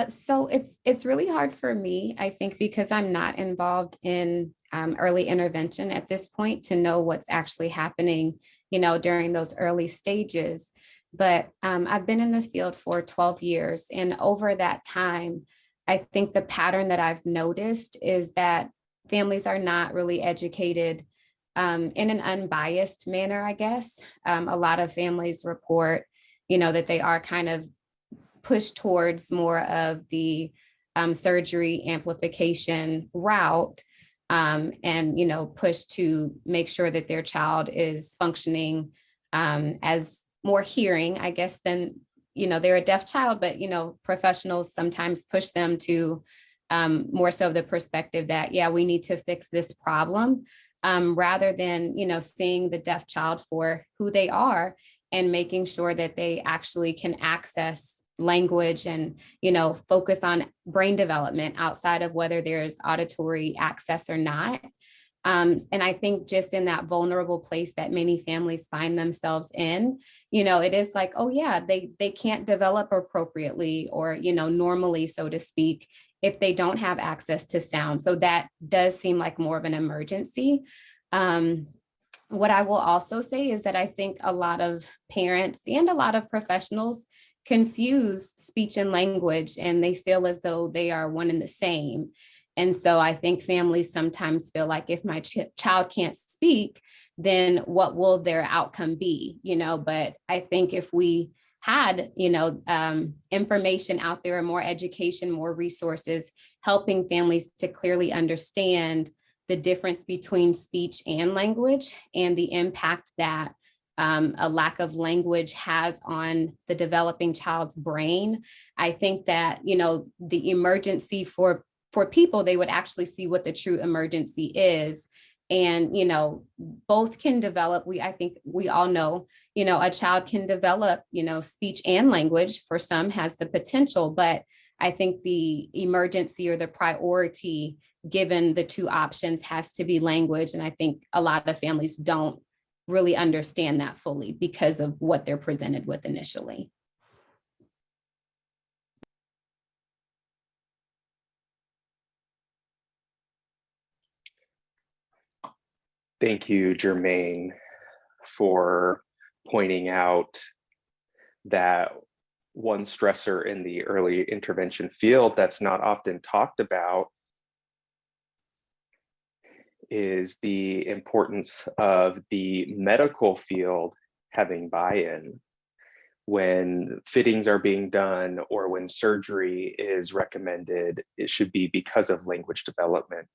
So it's really hard for me, I think, because I'm not involved in early intervention at this point to know what's actually happening, during those early stages. But I've been in the field for 12 years. And over that time, I think the pattern that I've noticed is that families are not really educated in an unbiased manner, I guess. A lot of families report, that they are kind of pushed towards more of the surgery amplification route and, push to make sure that their child is functioning as more hearing, I guess, than, they're a deaf child, but, professionals sometimes push them to more so the perspective that, yeah, we need to fix this problem rather than, seeing the deaf child for who they are and making sure that they actually can access language and, focus on brain development outside of whether there's auditory access or not. And I think just in that vulnerable place that many families find themselves in, it is like, oh yeah, they can't develop appropriately or, normally, so to speak, if they don't have access to sound. So that does seem like more of an emergency. What I will also say is that I think a lot of parents and a lot of professionals confuse speech and language, and they feel as though they are one and the same. And so I think families sometimes feel like if my child can't speak, then what will their outcome be? But I think if we had, information out there, more education, more resources, helping families to clearly understand the difference between speech and language and the impact that a lack of language has on the developing child's brain. I think that, the emergency for people, they would actually see what the true emergency is. And, both can develop. I think we all know, a child can develop, speech and language. For some has the potential, but I think the emergency or the priority given the two options has to be language. And I think a lot of families don't really understand that fully because of what they're presented with initially. Thank you, Jermaine, for pointing out that one stressor in the early intervention field that's not often talked about is the importance of the medical field having buy-in when fittings are being done or when surgery is recommended. It should be because of language development.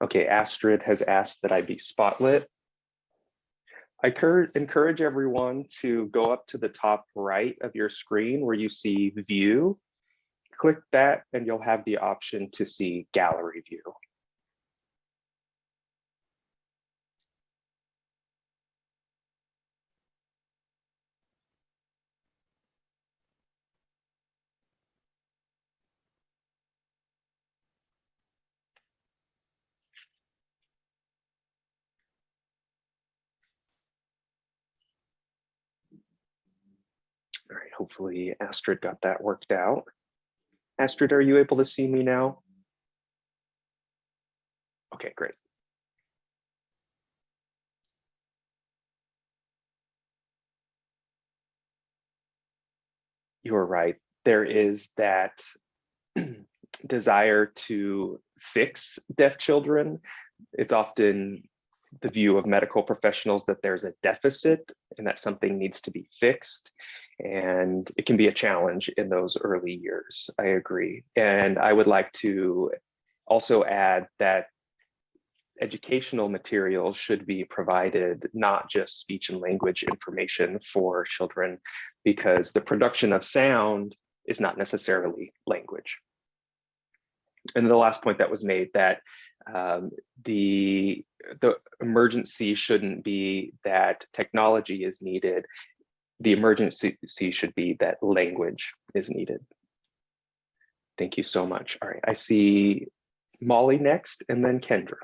Okay, Astrid has asked that I be spotlit. I encourage everyone to go up to the top right of your screen where you see view. Click that and you'll have the option to see gallery view. All right, hopefully Astrid got that worked out. Astrid, are you able to see me now? Okay, great. You're right. There is that desire to fix deaf children. It's often the view of medical professionals that there's a deficit and that something needs to be fixed. And it can be a challenge in those early years. I agree. And I would like to also add that educational materials should be provided, not just speech and language information for children, because the production of sound is not necessarily language. And the last point that was made, that the emergency shouldn't be that technology is needed. The emergency should be that language is needed. Thank you so much. All right, I see Molly next and then Kendra.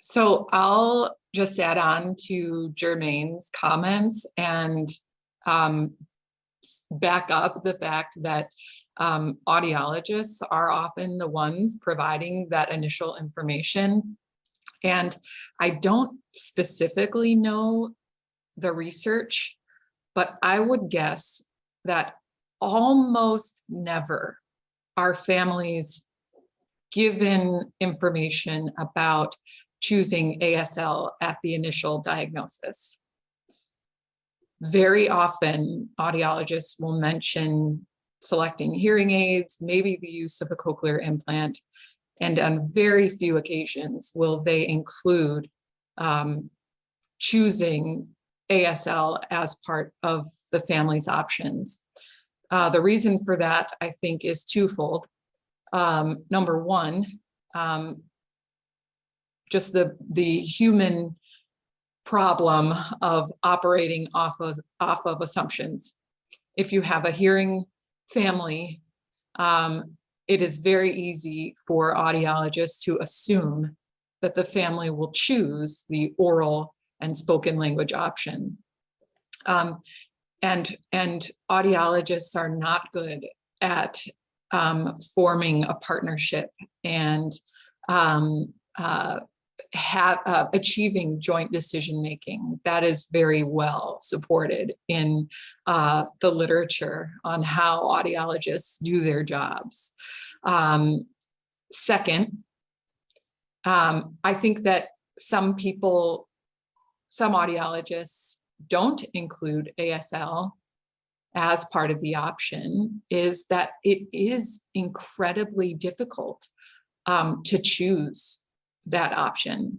So I'll just add on to Jermaine's comments and back up the fact that audiologists are often the ones providing that initial information. And I don't specifically know the research, but I would guess that almost never are families given information about choosing ASL at the initial diagnosis. Very often, audiologists will mention selecting hearing aids, maybe the use of a cochlear implant, and on very few occasions will they include choosing ASL as part of the family's options. The reason for that, I think, is twofold. Number one, just the human problem of operating off of assumptions. If you have a hearing family, it is very easy for audiologists to assume that the family will choose the oral and spoken language option. And audiologists are not good at forming a partnership and achieving joint decision making. That is very well supported in the literature on how audiologists do their jobs. Second, I think that some audiologists don't include ASL as part of the option, is that it is incredibly difficult to choose that option,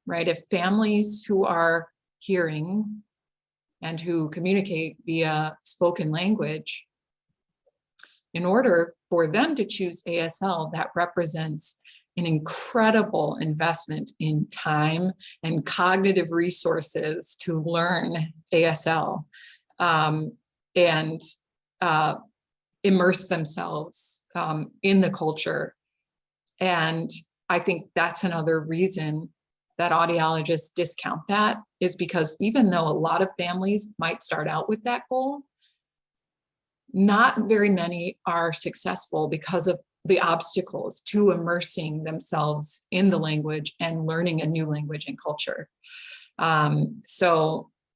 right? If families who are hearing and who communicate via spoken language, in order for them to choose ASL, that represents an incredible investment in time and cognitive resources to learn ASL and immerse themselves in the culture. And I think that's another reason that audiologists discount that, is because even though a lot of families might start out with that goal, not very many are successful because of the obstacles to immersing themselves in the language and learning a new language and culture. I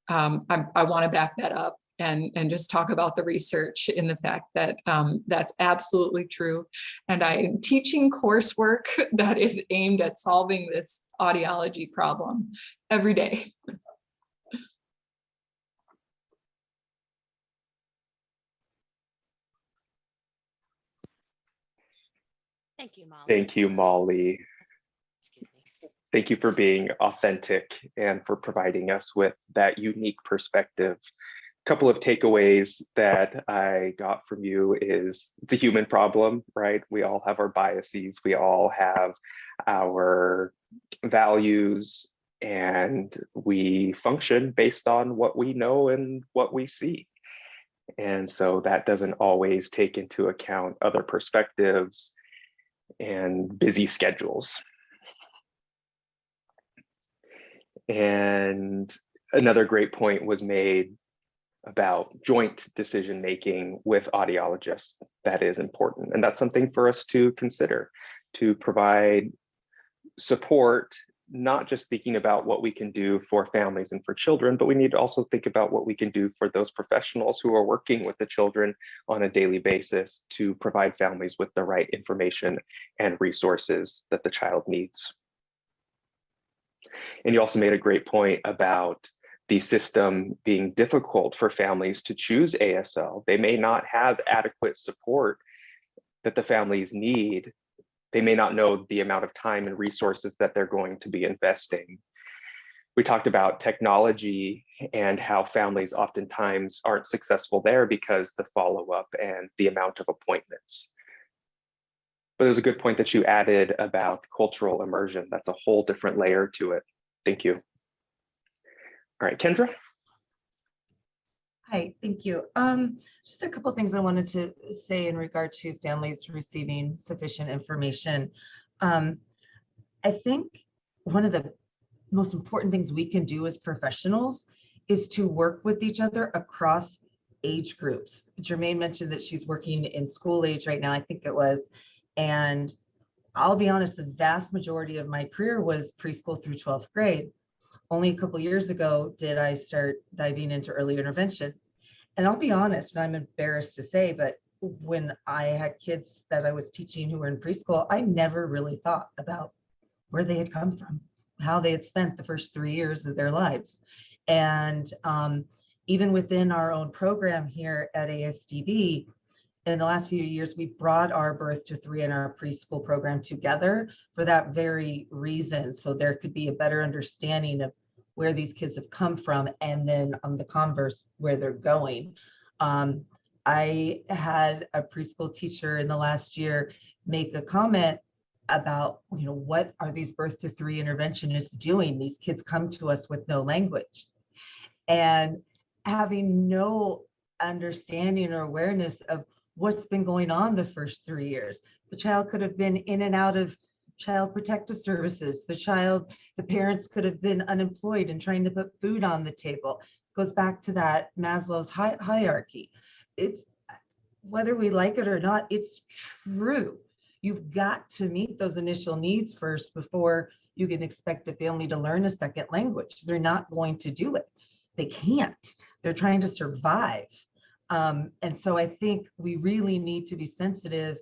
want to back that up and just talk about the research in the fact that that's absolutely true. And I am teaching coursework that is aimed at solving this audiology problem every day. Thank you, Molly. Thank you, Molly. Excuse me. Thank you for being authentic and for providing us with that unique perspective. A couple of takeaways that I got from you is the human problem, right? We all have our biases, we all have our values, and we function based on what we know and what we see. And so that doesn't always take into account other perspectives and busy schedules. And another great point was made about joint decision making with audiologists. That is important. And that's something for us to consider, to provide support, not just thinking about what we can do for families and for children, but we need to also think about what we can do for those professionals who are working with the children on a daily basis to provide families with the right information and resources that the child needs. And you also made a great point about the system being difficult for families to choose ASL. They may not have adequate support that the families need. They may not know the amount of time and resources that they're going to be investing. We talked about technology and how families oftentimes aren't successful there because the follow-up and the amount of appointments. But there's a good point that you added about cultural immersion. That's a whole different layer to it. Thank you. All right, Kendra. Hi, thank you. Just a couple of things I wanted to say in regard to families receiving sufficient information. I think one of the most important things we can do as professionals is to work with each other across age groups. Jermaine mentioned that she's working in school age right now, I think it was. And I'll be honest, the vast majority of my career was preschool through 12th grade. Only a couple of years ago did I start diving into early intervention. And I'll be honest, and I'm embarrassed to say, but when I had kids that I was teaching who were in preschool, I never really thought about where they had come from, how they had spent the first 3 years of their lives. And even within our own program here at ASDB, in the last few years, we brought our birth to 3 and our preschool program together for that very reason. So there could be a better understanding of where these kids have come from, and then on the converse, where they're going. I had a preschool teacher in the last year make a comment about, what are these birth to 3 interventionists doing? These kids come to us with no language. And having no understanding or awareness of what's been going on the first 3 years. The child could have been in and out of child protective services. The parents could have been unemployed and trying to put food on the table. It goes back to that Maslow's hierarchy. It's, whether we like it or not, it's true. You've got to meet those initial needs first before you can expect a family to learn a second language. They're not going to do it. They can't. They're trying to survive. And so I think we really need to be sensitive,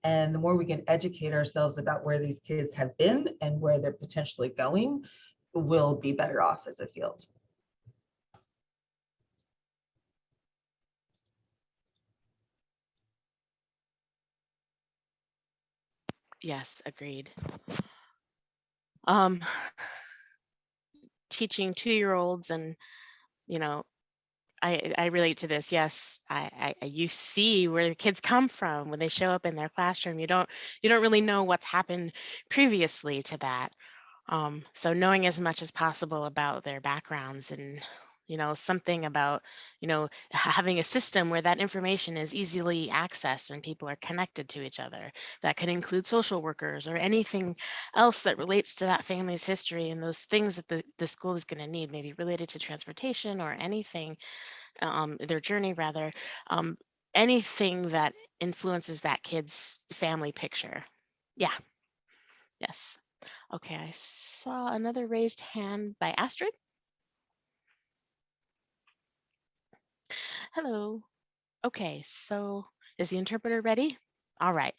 and the more we can educate ourselves about where these kids have been and where they're potentially going, we'll be better off as a field. Yes, agreed. Teaching 2-year-olds, and I relate to this. Yes, you see where the kids come from when they show up in their classroom. You don't really know what's happened previously to that. So knowing as much as possible about their backgrounds, and something about having a system where that information is easily accessed and people are connected to each other. That could include social workers or anything else that relates to that family's history and those things that the school is going to need, maybe related to transportation or anything, their journey rather. anything that influences that kid's family picture. Yeah. Yes. Okay, I saw another raised hand by Astrid. Hello. Okay, so is the interpreter ready? All right.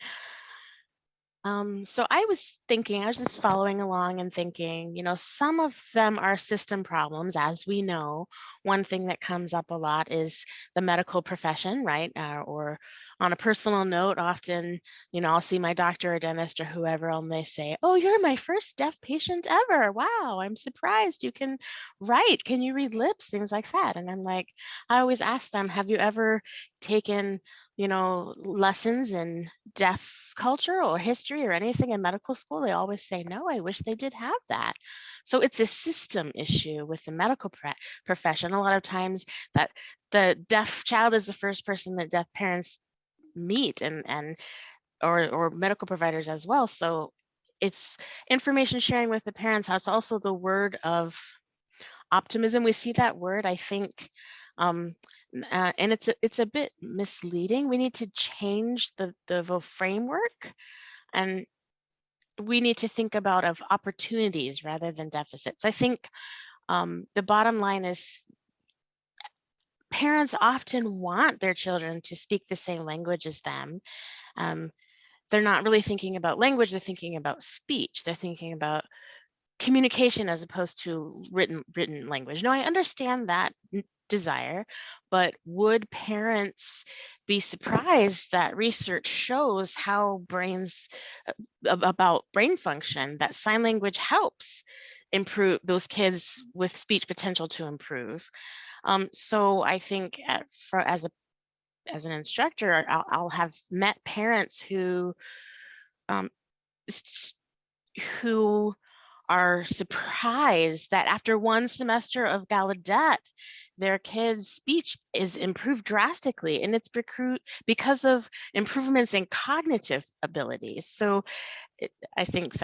So I was just following along and thinking, some of them are system problems. As we know, one thing that comes up a lot is the medical profession, right? Or on a personal note, often, I'll see my doctor or dentist or whoever, and they say, "Oh, you're my first deaf patient ever. Wow, I'm surprised you can write. Can you read lips?" Things like that. And I'm like, I always ask them, have you ever taken, lessons in deaf culture or history or anything in medical school? They always say, no, I wish they did have that. So it's a system issue with the medical profession. A lot of times that the deaf child is the first person that deaf parents meet or medical providers as well. So it's information sharing with the parents. That's also the word of optimism. We see that word, I think, and it's a bit misleading. We need to change the framework, and we need to think about of opportunities rather than deficits. I think the bottom line is parents often want their children to speak the same language as them. They're not really thinking about language, they're thinking about speech. They're thinking about communication as opposed to written language. No, I understand that desire, but would parents be surprised that research shows how brains about brain function, that sign language helps improve those kids with speech potential to improve? So I think as an instructor, I'll have met parents who are surprised that after one semester of Gallaudet, their kids' speech is improved drastically, and it's because of improvements in cognitive abilities. So I think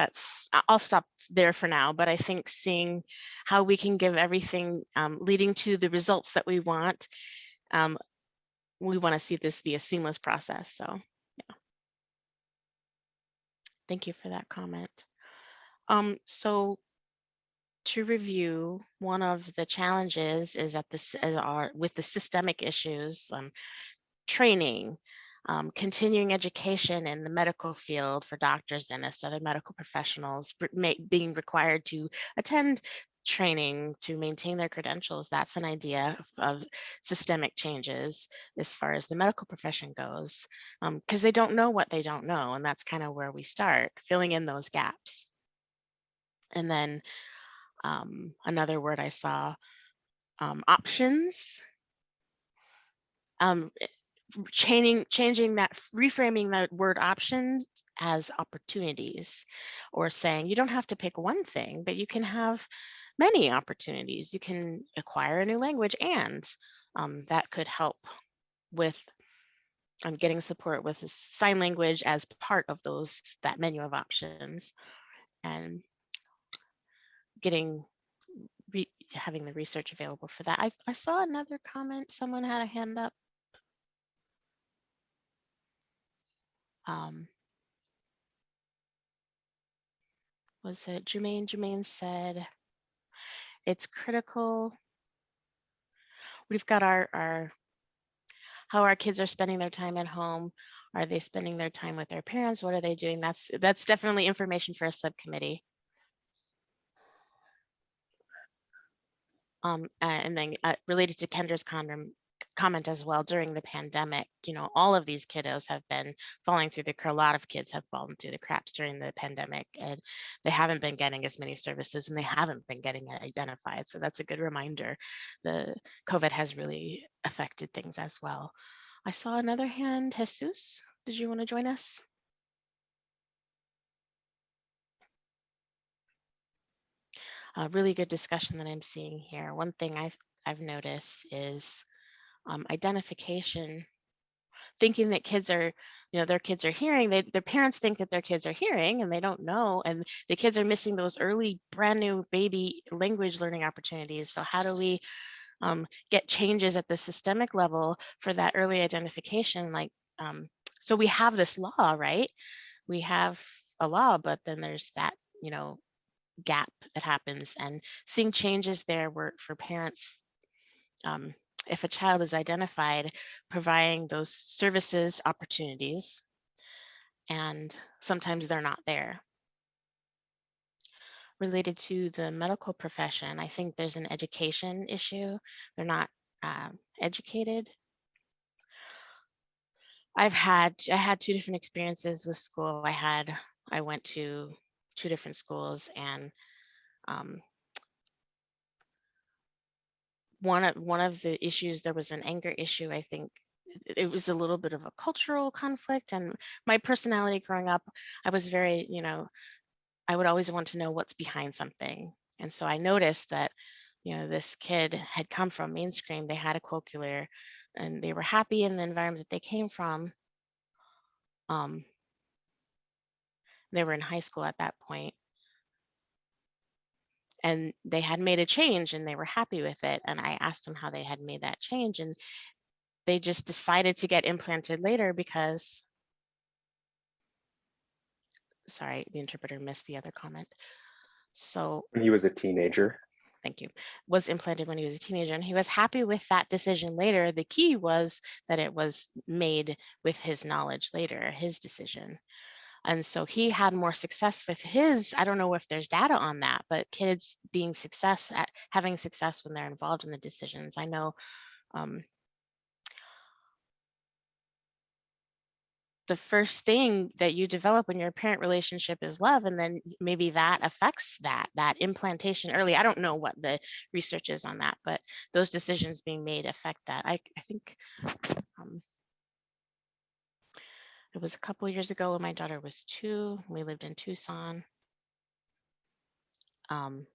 I'll stop there for now, but I think seeing how we can give everything leading to the results that we want to see this be a seamless process. So yeah. Thank you for that comment. So to review, one of the challenges is with the systemic issues, training, continuing education in the medical field for doctors, dentists, other medical professionals, being required to attend training to maintain their credentials. That's an idea of systemic changes as far as the medical profession goes, because they don't know what they don't know, and that's kind of where we start, filling in those gaps. And then another word I saw, options. Changing that, reframing that word options as opportunities, or saying you don't have to pick one thing, but you can have many opportunities. You can acquire a new language, and that could help with getting support with sign language as part of that menu of options, and having the research available for that. I saw another comment. Someone had a hand up. Was it Jermaine? Jermaine said, it's critical. We've got how our kids are spending their time at home. Are they spending their time with their parents? What are they doing? That's definitely information for a subcommittee. And then related to Kendra's comment as well, during the pandemic, all of these kiddos have been falling through a lot of kids have fallen through the cracks during the pandemic, and they haven't been getting as many services, and they haven't been getting identified. So that's a good reminder. The COVID has really affected things as well. I saw another hand. Jesus, did you want to join us? A really good discussion that I'm seeing here. One thing I've noticed is identification, thinking that kids are, their kids are hearing, their parents think that their kids are hearing, and they don't know, and the kids are missing those early brand new baby language learning opportunities. So how do we get changes at the systemic level for that early identification. Like, so we have this law, right? We have a law, but then there's that, gap that happens, and seeing changes there were for parents. If a child is identified, providing those services, opportunities, and sometimes they're not there. Related to the medical profession, I think there's an education issue. They're not educated. I had 2 different experiences with school. I went to 2 different schools, and one of the issues, there was an anger issue. I think it was a little bit of a cultural conflict, and my personality growing up, I was very, I would always want to know what's behind something. And so I noticed that, this kid had come from mainstream. They had a co-curricular, and they were happy in the environment that they came from. They were in high school at that point, and they had made a change, and they were happy with it. And I asked them how they had made that change, and they just decided to get implanted later because, sorry, the interpreter missed the other comment. So When he was a teenager. thank you, was implanted when he was a teenager, and he was happy with that decision later. The key was that it was made with his knowledge later, his decision. And so he had more success with his, I don't know if there's data on that, but kids having success when they're involved in the decisions. I know the first thing that you develop when you're a parent relationship is love, and then maybe that affects that implantation early. I don't know what the research is on that, but those decisions being made affect that. I think it was a couple of years ago when my daughter was 2. We lived in Tucson, and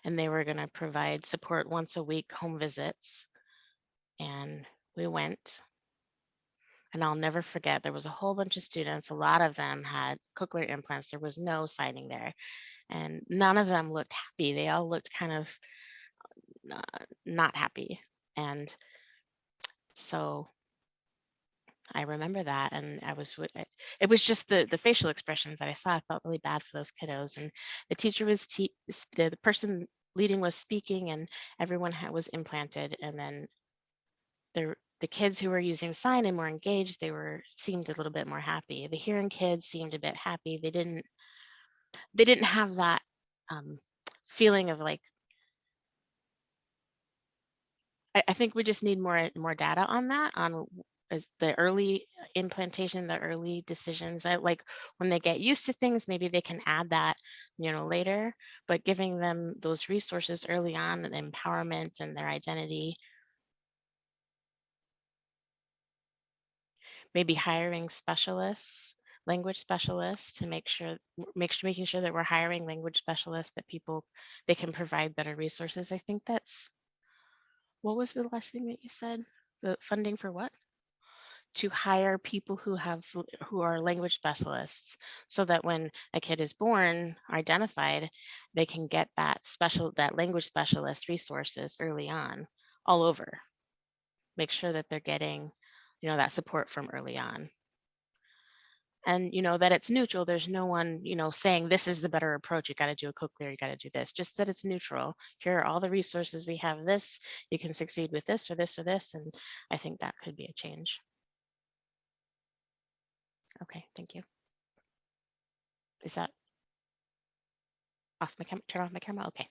they were going to provide support once a week, home visits, and we went. And I'll never forget, there was a whole bunch of students. A lot of them had cochlear implants. There was no signing there. And none of them looked happy. They all looked kind of not happy. And so I remember that. And it was just the facial expressions that I saw. I felt really bad for those kiddos. And the teacher was, the person leading was speaking, and everyone was implanted. And then the kids who were using sign and more engaged, seemed a little bit more happy. The hearing kids seemed a bit happy. They didn't have that feeling of like, I think we just need more data on that, on the early implantation, the early decisions. Like when they get used to things, maybe they can add that, later, but giving them those resources early on, and empowerment and their identity. Maybe hiring specialists, language specialists, to making sure that we're hiring language specialists, that they can provide better resources. I think what was the last thing that you said? The funding for what? To hire people who are language specialists, so that when a kid is born, identified, they can get that language specialist resources early on, all over. Make sure that they're getting that support from early on. And that it's neutral. There's no one saying this is the better approach, you got to do a cochlear, you got to do this. Just that it's neutral. Here are all the resources we have. This, you can succeed with this or this or this. And I think that could be a change. Okay, thank you. Is that off my camera? Turn off my camera. Okay.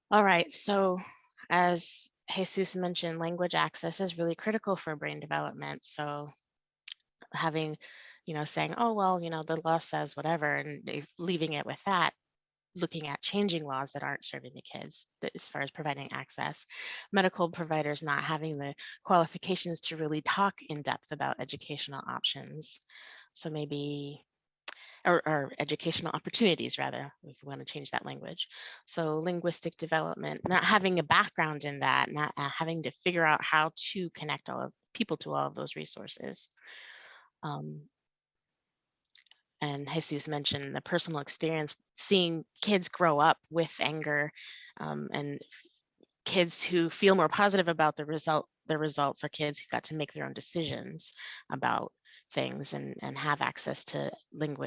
All right, so as Jesus mentioned, language access is really critical for brain development. So having, saying, oh, well, the law says whatever, and leaving it with that, looking at changing laws that aren't serving the kids as far as providing access. Medical providers not having the qualifications to really talk in depth about educational options. So maybe, or educational opportunities rather, if we want to change that language. So linguistic development, not having a background in that, not having to figure out how to connect people to all of those resources. and Jesus mentioned the personal experience, seeing kids grow up with anger, and kids who feel more positive about the results are kids who got to make their own decisions about things and have access to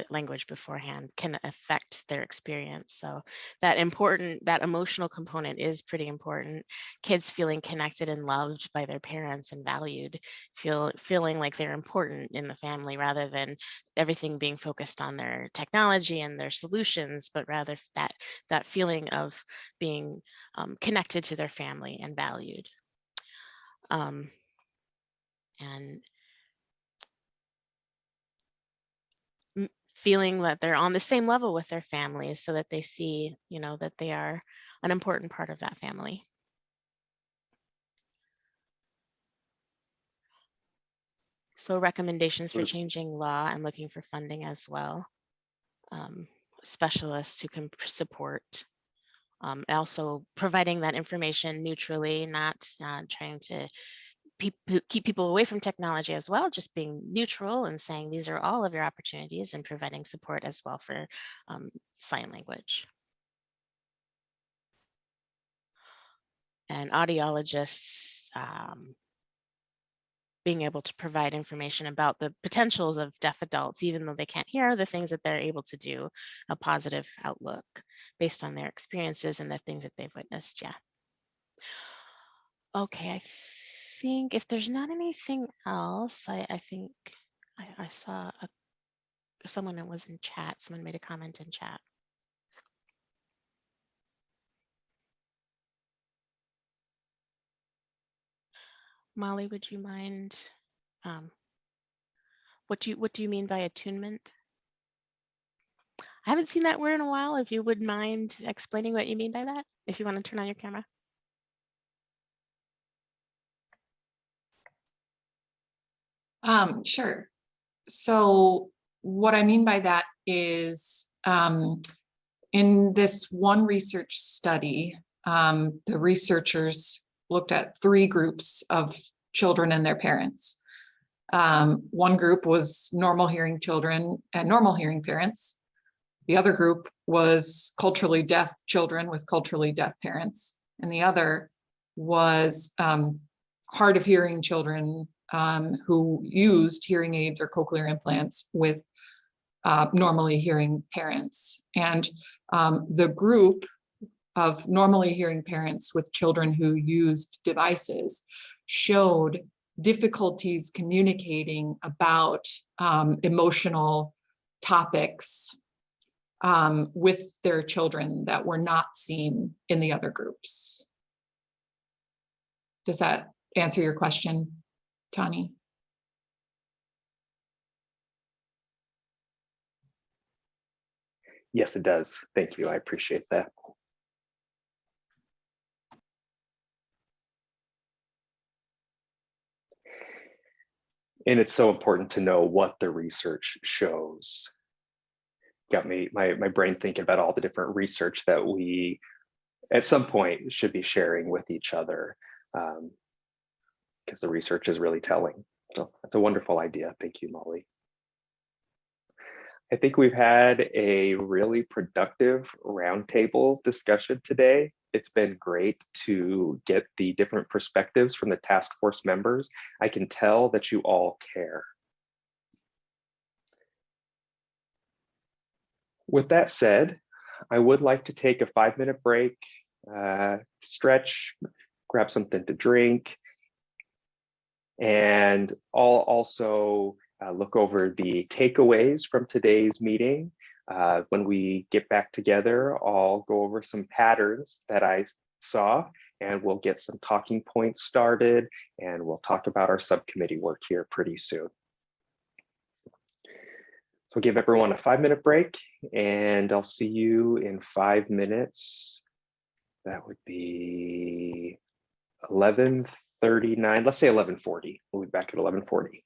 language beforehand can affect their experience. So that emotional component is pretty important. Kids feeling connected and loved by their parents and valued, feeling like they're important in the family rather than everything being focused on their technology and their solutions, but rather that feeling of being connected to their family and valued. And feeling that they're on the same level with their families so that they see, that they are an important part of that family. So recommendations for changing law and looking for funding as well. Specialists who can support. Also providing that information neutrally, not trying to keep people away from technology as well, just being neutral and saying these are all of your opportunities, and providing support as well for sign language. And audiologists being able to provide information about the potentials of deaf adults, even though they can't hear, the things that they're able to do, a positive outlook based on their experiences and the things that they've witnessed. Yeah. Okay, I think if there's not anything else, I think I saw someone that was in chat. Someone made a comment in chat. Molly, would you mind? What do you mean by attunement? I haven't seen that word in a while. If you would mind explaining what you mean by that, if you want to turn on your camera. Sure. So what I mean by that is in this one research study, the researchers looked at 3 groups of children and their parents. One group was normal hearing children and normal hearing parents. The other group was culturally deaf children with culturally deaf parents. And the other was hard of hearing children who used hearing aids or cochlear implants with normally hearing parents. And the group of normally hearing parents with children who used devices showed difficulties communicating about emotional topics with their children that were not seen in the other groups. Does that answer your question, Tani? Yes, it does. Thank you. I appreciate that. And it's so important to know what the research shows. Got me my brain thinking about all the different research that we at some point should be sharing with each other, because the research is really telling. So that's a wonderful idea. Thank you, Molly. I think we've had a really productive roundtable discussion today. It's been great to get the different perspectives from the task force members. I can tell that you all care. With that said, I would like to take a 5-minute break, stretch, grab something to drink, and I'll also look over the takeaways from today's meeting. When we get back together, I'll go over some patterns that I saw, and we'll get some talking points started, and we'll talk about our subcommittee work here pretty soon. So give everyone a 5-minute break, and I'll see you in 5 minutes. That would be 11:39. Let's say 11:40. We'll be back at 11:40.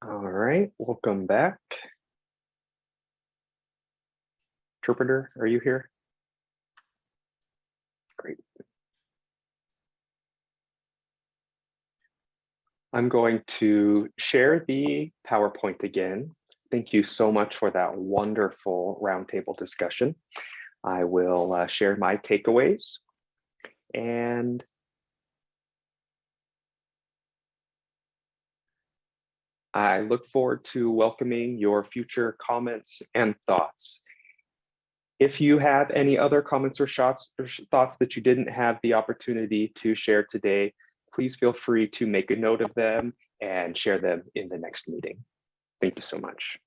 All right, welcome back. Interpreter, are you here? Great. I'm going to share the PowerPoint again. Thank you so much for that wonderful roundtable discussion. I will share my takeaways, and I look forward to welcoming your future comments and thoughts. If you have any other comments or thoughts that you didn't have the opportunity to share today, please feel free to make a note of them and share them in the next meeting. Thank you so much.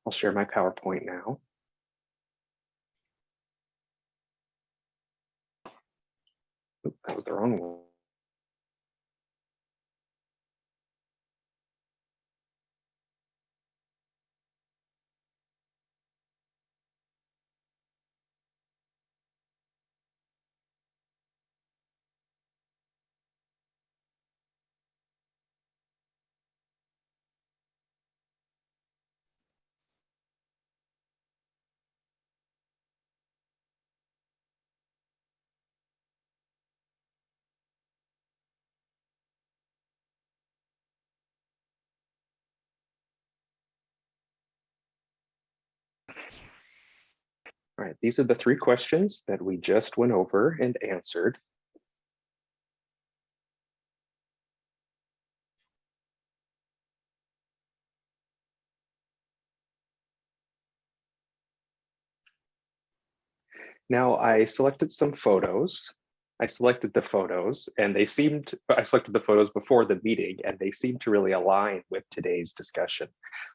I'll share my PowerPoint now. Oop, that was the wrong one. All right, these are the 3 questions that we just went over and answered. Now I selected some photos. I selected the photos and I selected the photos before the meeting and they seem to really align with today's discussion.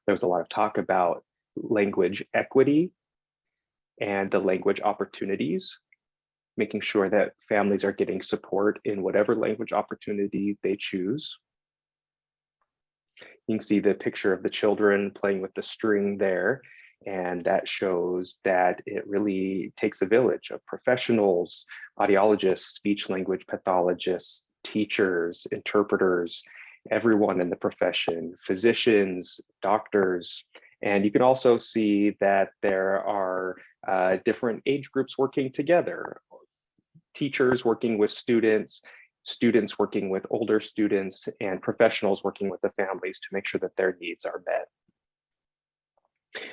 There was a lot of talk about language equity and the language opportunities, making sure that families are getting support in whatever language opportunity they choose. You can see the picture of the children playing with the string there, and that shows that it really takes a village of professionals, audiologists, speech language pathologists, teachers, interpreters, everyone in the profession, physicians, doctors. And you can also see that there are different age groups working together, teachers working with students, students working with older students, and professionals working with the families to make sure that their needs are met.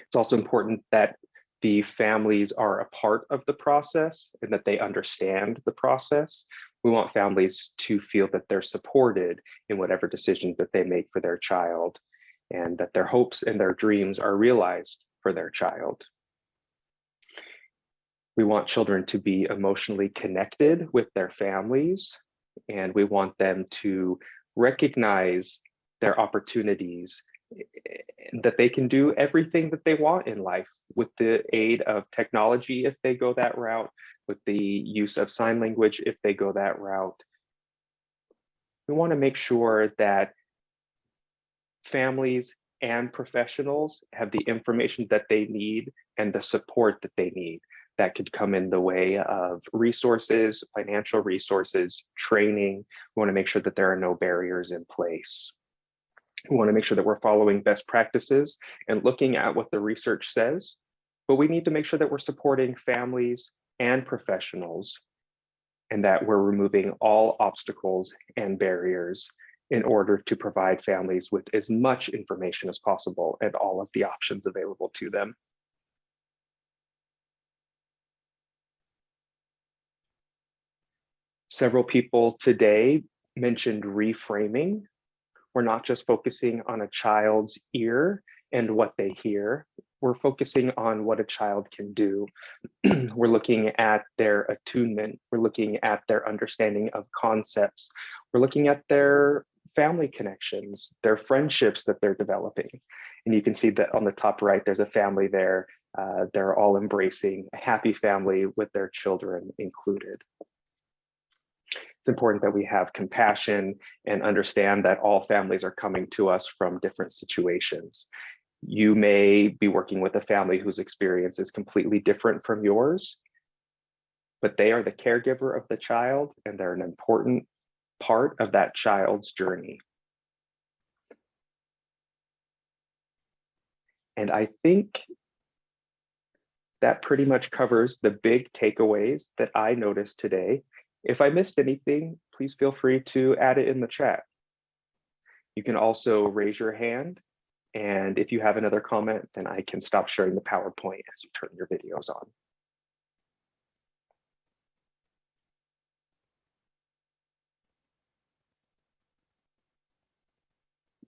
It's also important that the families are a part of the process and that they understand the process. We want families to feel that they're supported in whatever decisions that they make for their child, and that their hopes and their dreams are realized for their child. We want children to be emotionally connected with their families, and we want them to recognize their opportunities, that they can do everything that they want in life with the aid of technology if they go that route, with the use of sign language if they go that route. We want to make sure that families and professionals have the information that they need and the support that they need. That could come in the way of resources, financial resources, training. We want to make sure that there are no barriers in place. We want to make sure that we're following best practices and looking at what the research says, but we need to make sure that we're supporting families and professionals and that we're removing all obstacles and barriers in order to provide families with as much information as possible and all of the options available to them. Several people today mentioned reframing. We're not just focusing on a child's ear and what they hear. We're focusing on what a child can do. We're looking at their attunement. We're looking at their understanding of concepts. We're looking at their family connections, their friendships that they're developing. And you can see that on the top right, there's a family there. They're all embracing a happy family with their children included. It's important that we have compassion and understand that all families are coming to us from different situations. You may be working with a family whose experience is completely different from yours, but they are the caregiver of the child and they're an important part of that child's journey. And I think that pretty much covers the big takeaways that I noticed today. If I missed anything, please feel free to add it in the chat. You can also raise your hand. And if you have another comment, then I can stop sharing the PowerPoint as you turn your videos on.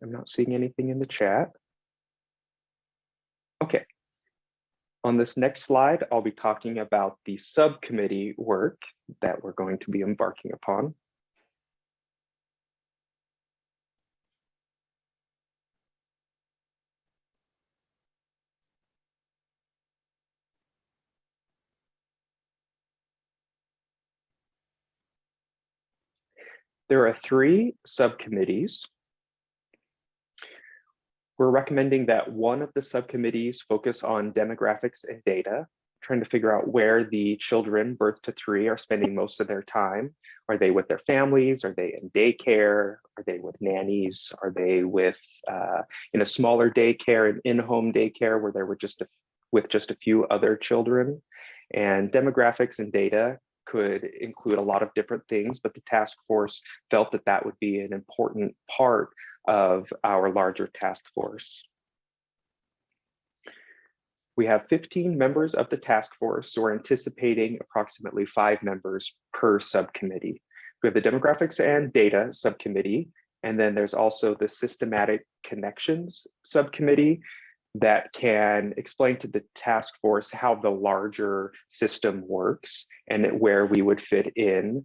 I'm not seeing anything in the chat. Okay. On this next slide, I'll be talking about the subcommittee work that we're going to be embarking upon. There are 3 subcommittees. We're recommending that one of the subcommittees focus on demographics and data, trying to figure out where the children birth to 3 are spending most of their time. Are they with their families? Are they in daycare? Are they with nannies? Are they with in a smaller daycare, an in-home daycare where they were with just a few other children? And demographics and data could include a lot of different things, but the task force felt that that would be an important part of our larger task force. We have 15 members of the task force, so we're anticipating approximately 5 members per subcommittee. We have the demographics and data subcommittee, and then there's also the systematic connections subcommittee that can explain to the task force how the larger system works and where we would fit in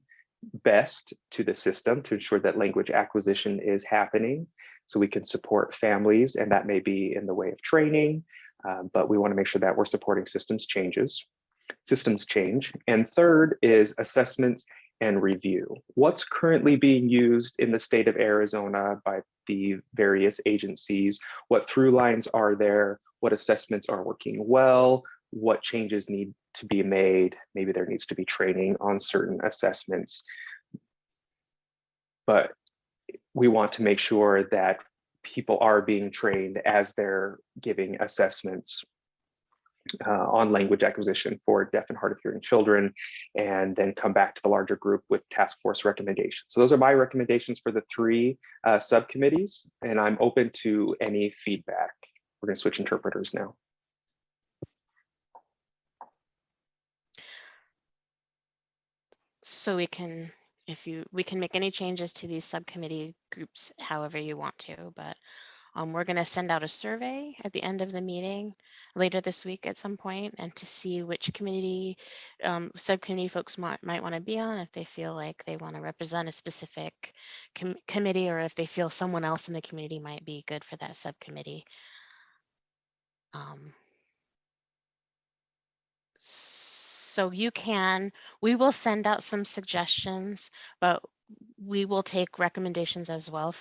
best to the system to ensure that language acquisition is happening so we can support families, and that may be in the way of training, but we want to make sure that we're supporting systems change. And third is assessments and review. What's currently being used in the state of Arizona by the various agencies? What through lines are there? What assessments are working well? What changes need to be made? Maybe there needs to be training on certain assessments. But we want to make sure that people are being trained as they're giving assessments on language acquisition for deaf and hard of hearing children, and then come back to the larger group with task force recommendations. So those are my recommendations for the 3 subcommittees, and I'm open to any feedback. We're going to switch interpreters now. So we can make any changes to these subcommittee groups however you want to, but we're going to send out a survey at the end of the meeting later this week at some point, and to see which committee subcommittee folks might want to be on, if they feel like they want to represent a specific committee, or if they feel someone else in the community might be good for that subcommittee. So we will send out some suggestions, but we will take recommendations as well.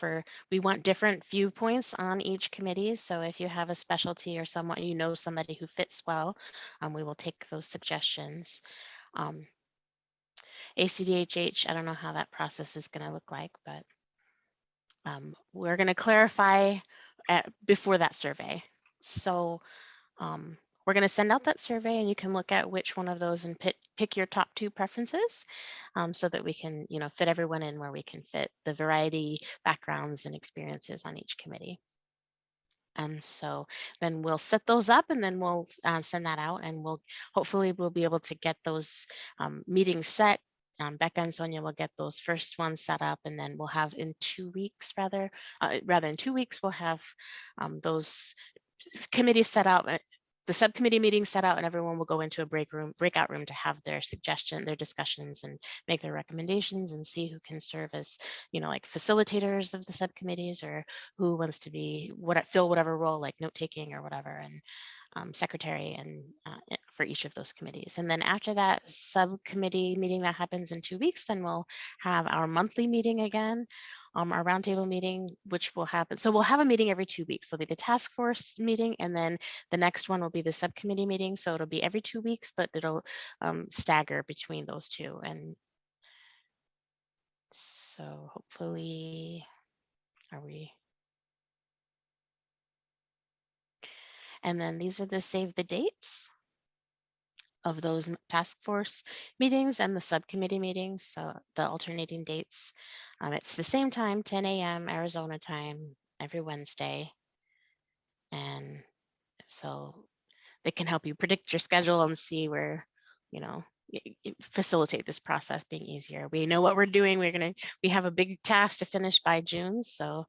We want different viewpoints on each committee. So if you have a specialty or somebody who fits well, we will take those suggestions. ACDHH, I don't know how that process is going to look like, but we're going to clarify before that survey. So we're going to send out that survey, and you can look at which one of those and pick your top 2 preferences, so that we can, fit everyone in where we can fit the variety, backgrounds, and experiences on each committee. And so then we'll set those up, and then we'll send that out, and hopefully we'll be able to get those meetings set. Becca and Sonia will get those first ones set up, and then we'll have in 2 weeks, in 2 weeks, we'll have those committees set out, the subcommittee meeting set out, and everyone will go into a breakout room to have their discussions, and make their recommendations, and see who can serve as, like facilitators of the subcommittees, or who wants to fill whatever role, like note taking or whatever, and secretary, and for each of those committees. And then after that subcommittee meeting that happens in 2 weeks, then we'll have our monthly meeting again, our roundtable meeting, which will happen. So we'll have a meeting every 2 weeks. There'll be the task force meeting, and then the next one will be the subcommittee meeting. So it'll be every 2 weeks, but it'll stagger between those 2. And so hopefully, And then these are the save the dates of those task force meetings and the subcommittee meetings. So the alternating dates, it's the same time, 10 a.m. Arizona time every Wednesday. And so they can help you predict your schedule and see where, you know, facilitate this process being easier. We know what we're doing. We have a big task to finish by June. So,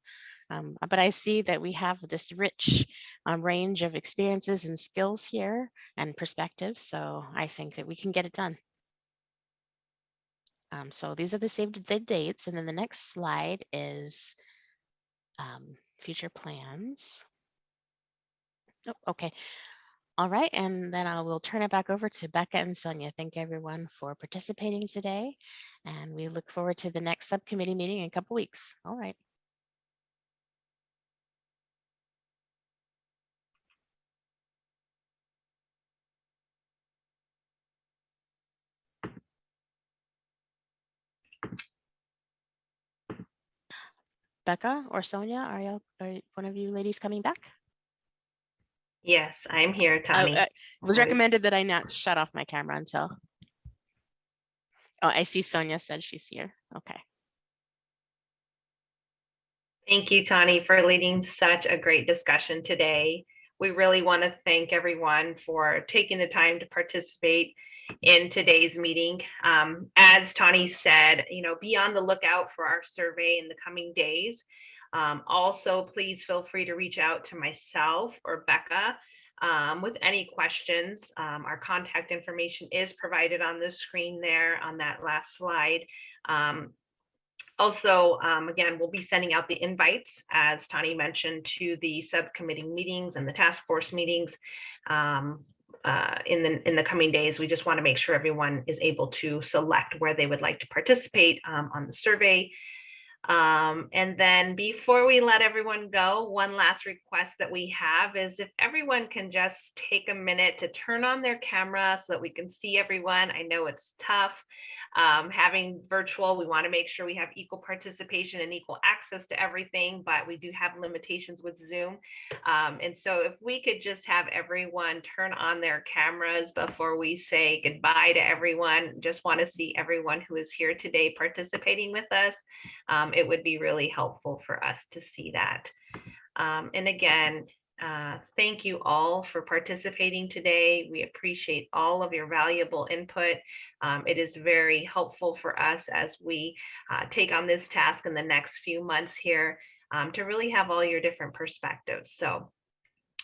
but I see that we have this rich range of experiences and skills here and perspectives. So I think that we can get it done. So these are the saved the dates. And then the next slide is future plans. Oh, okay. All right, and then I will turn it back over to Becca and Sonia. Thank everyone for participating today, and we look forward to the next subcommittee meeting in a couple weeks. All right. Becca or Sonia, are one of you ladies coming back? Yes, I'm here, Tani. It was recommended that I not shut off my camera until. Oh, I see Sonia said she's here. Okay. Thank you, Tani, for leading such a great discussion today. We really want to thank everyone for taking the time to participate in today's meeting. As Tani said, be on the lookout for our survey in the coming days. Also, please feel free to reach out to myself or Becca with any questions. Our contact information is provided on the screen there on that last slide. Also, again, we'll be sending out the invites, as Tani mentioned, to the subcommittee meetings and the task force meetings in the coming days. We just want to make sure everyone is able to select where they would like to participate on the survey. And then before we let everyone go, one last request that we have is if everyone can just take a minute to turn on their camera so that we can see everyone. I know it's tough having virtual. We want to make sure we have equal participation and equal access to everything, but we do have limitations with Zoom. And so if we could just have everyone turn on their cameras before we say goodbye to everyone, just want to see everyone who is here today participating with us. It would be really helpful for us to see that. And again, thank you all for participating today. We appreciate all of your valuable input. It is very helpful for us as we take on this task in the next few months here to really have all your different perspectives. So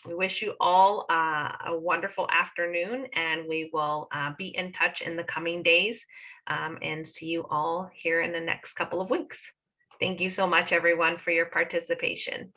we wish you all a wonderful afternoon, and we will be in touch in the coming days and see you all here in the next couple of weeks. Thank you so much, everyone, for your participation.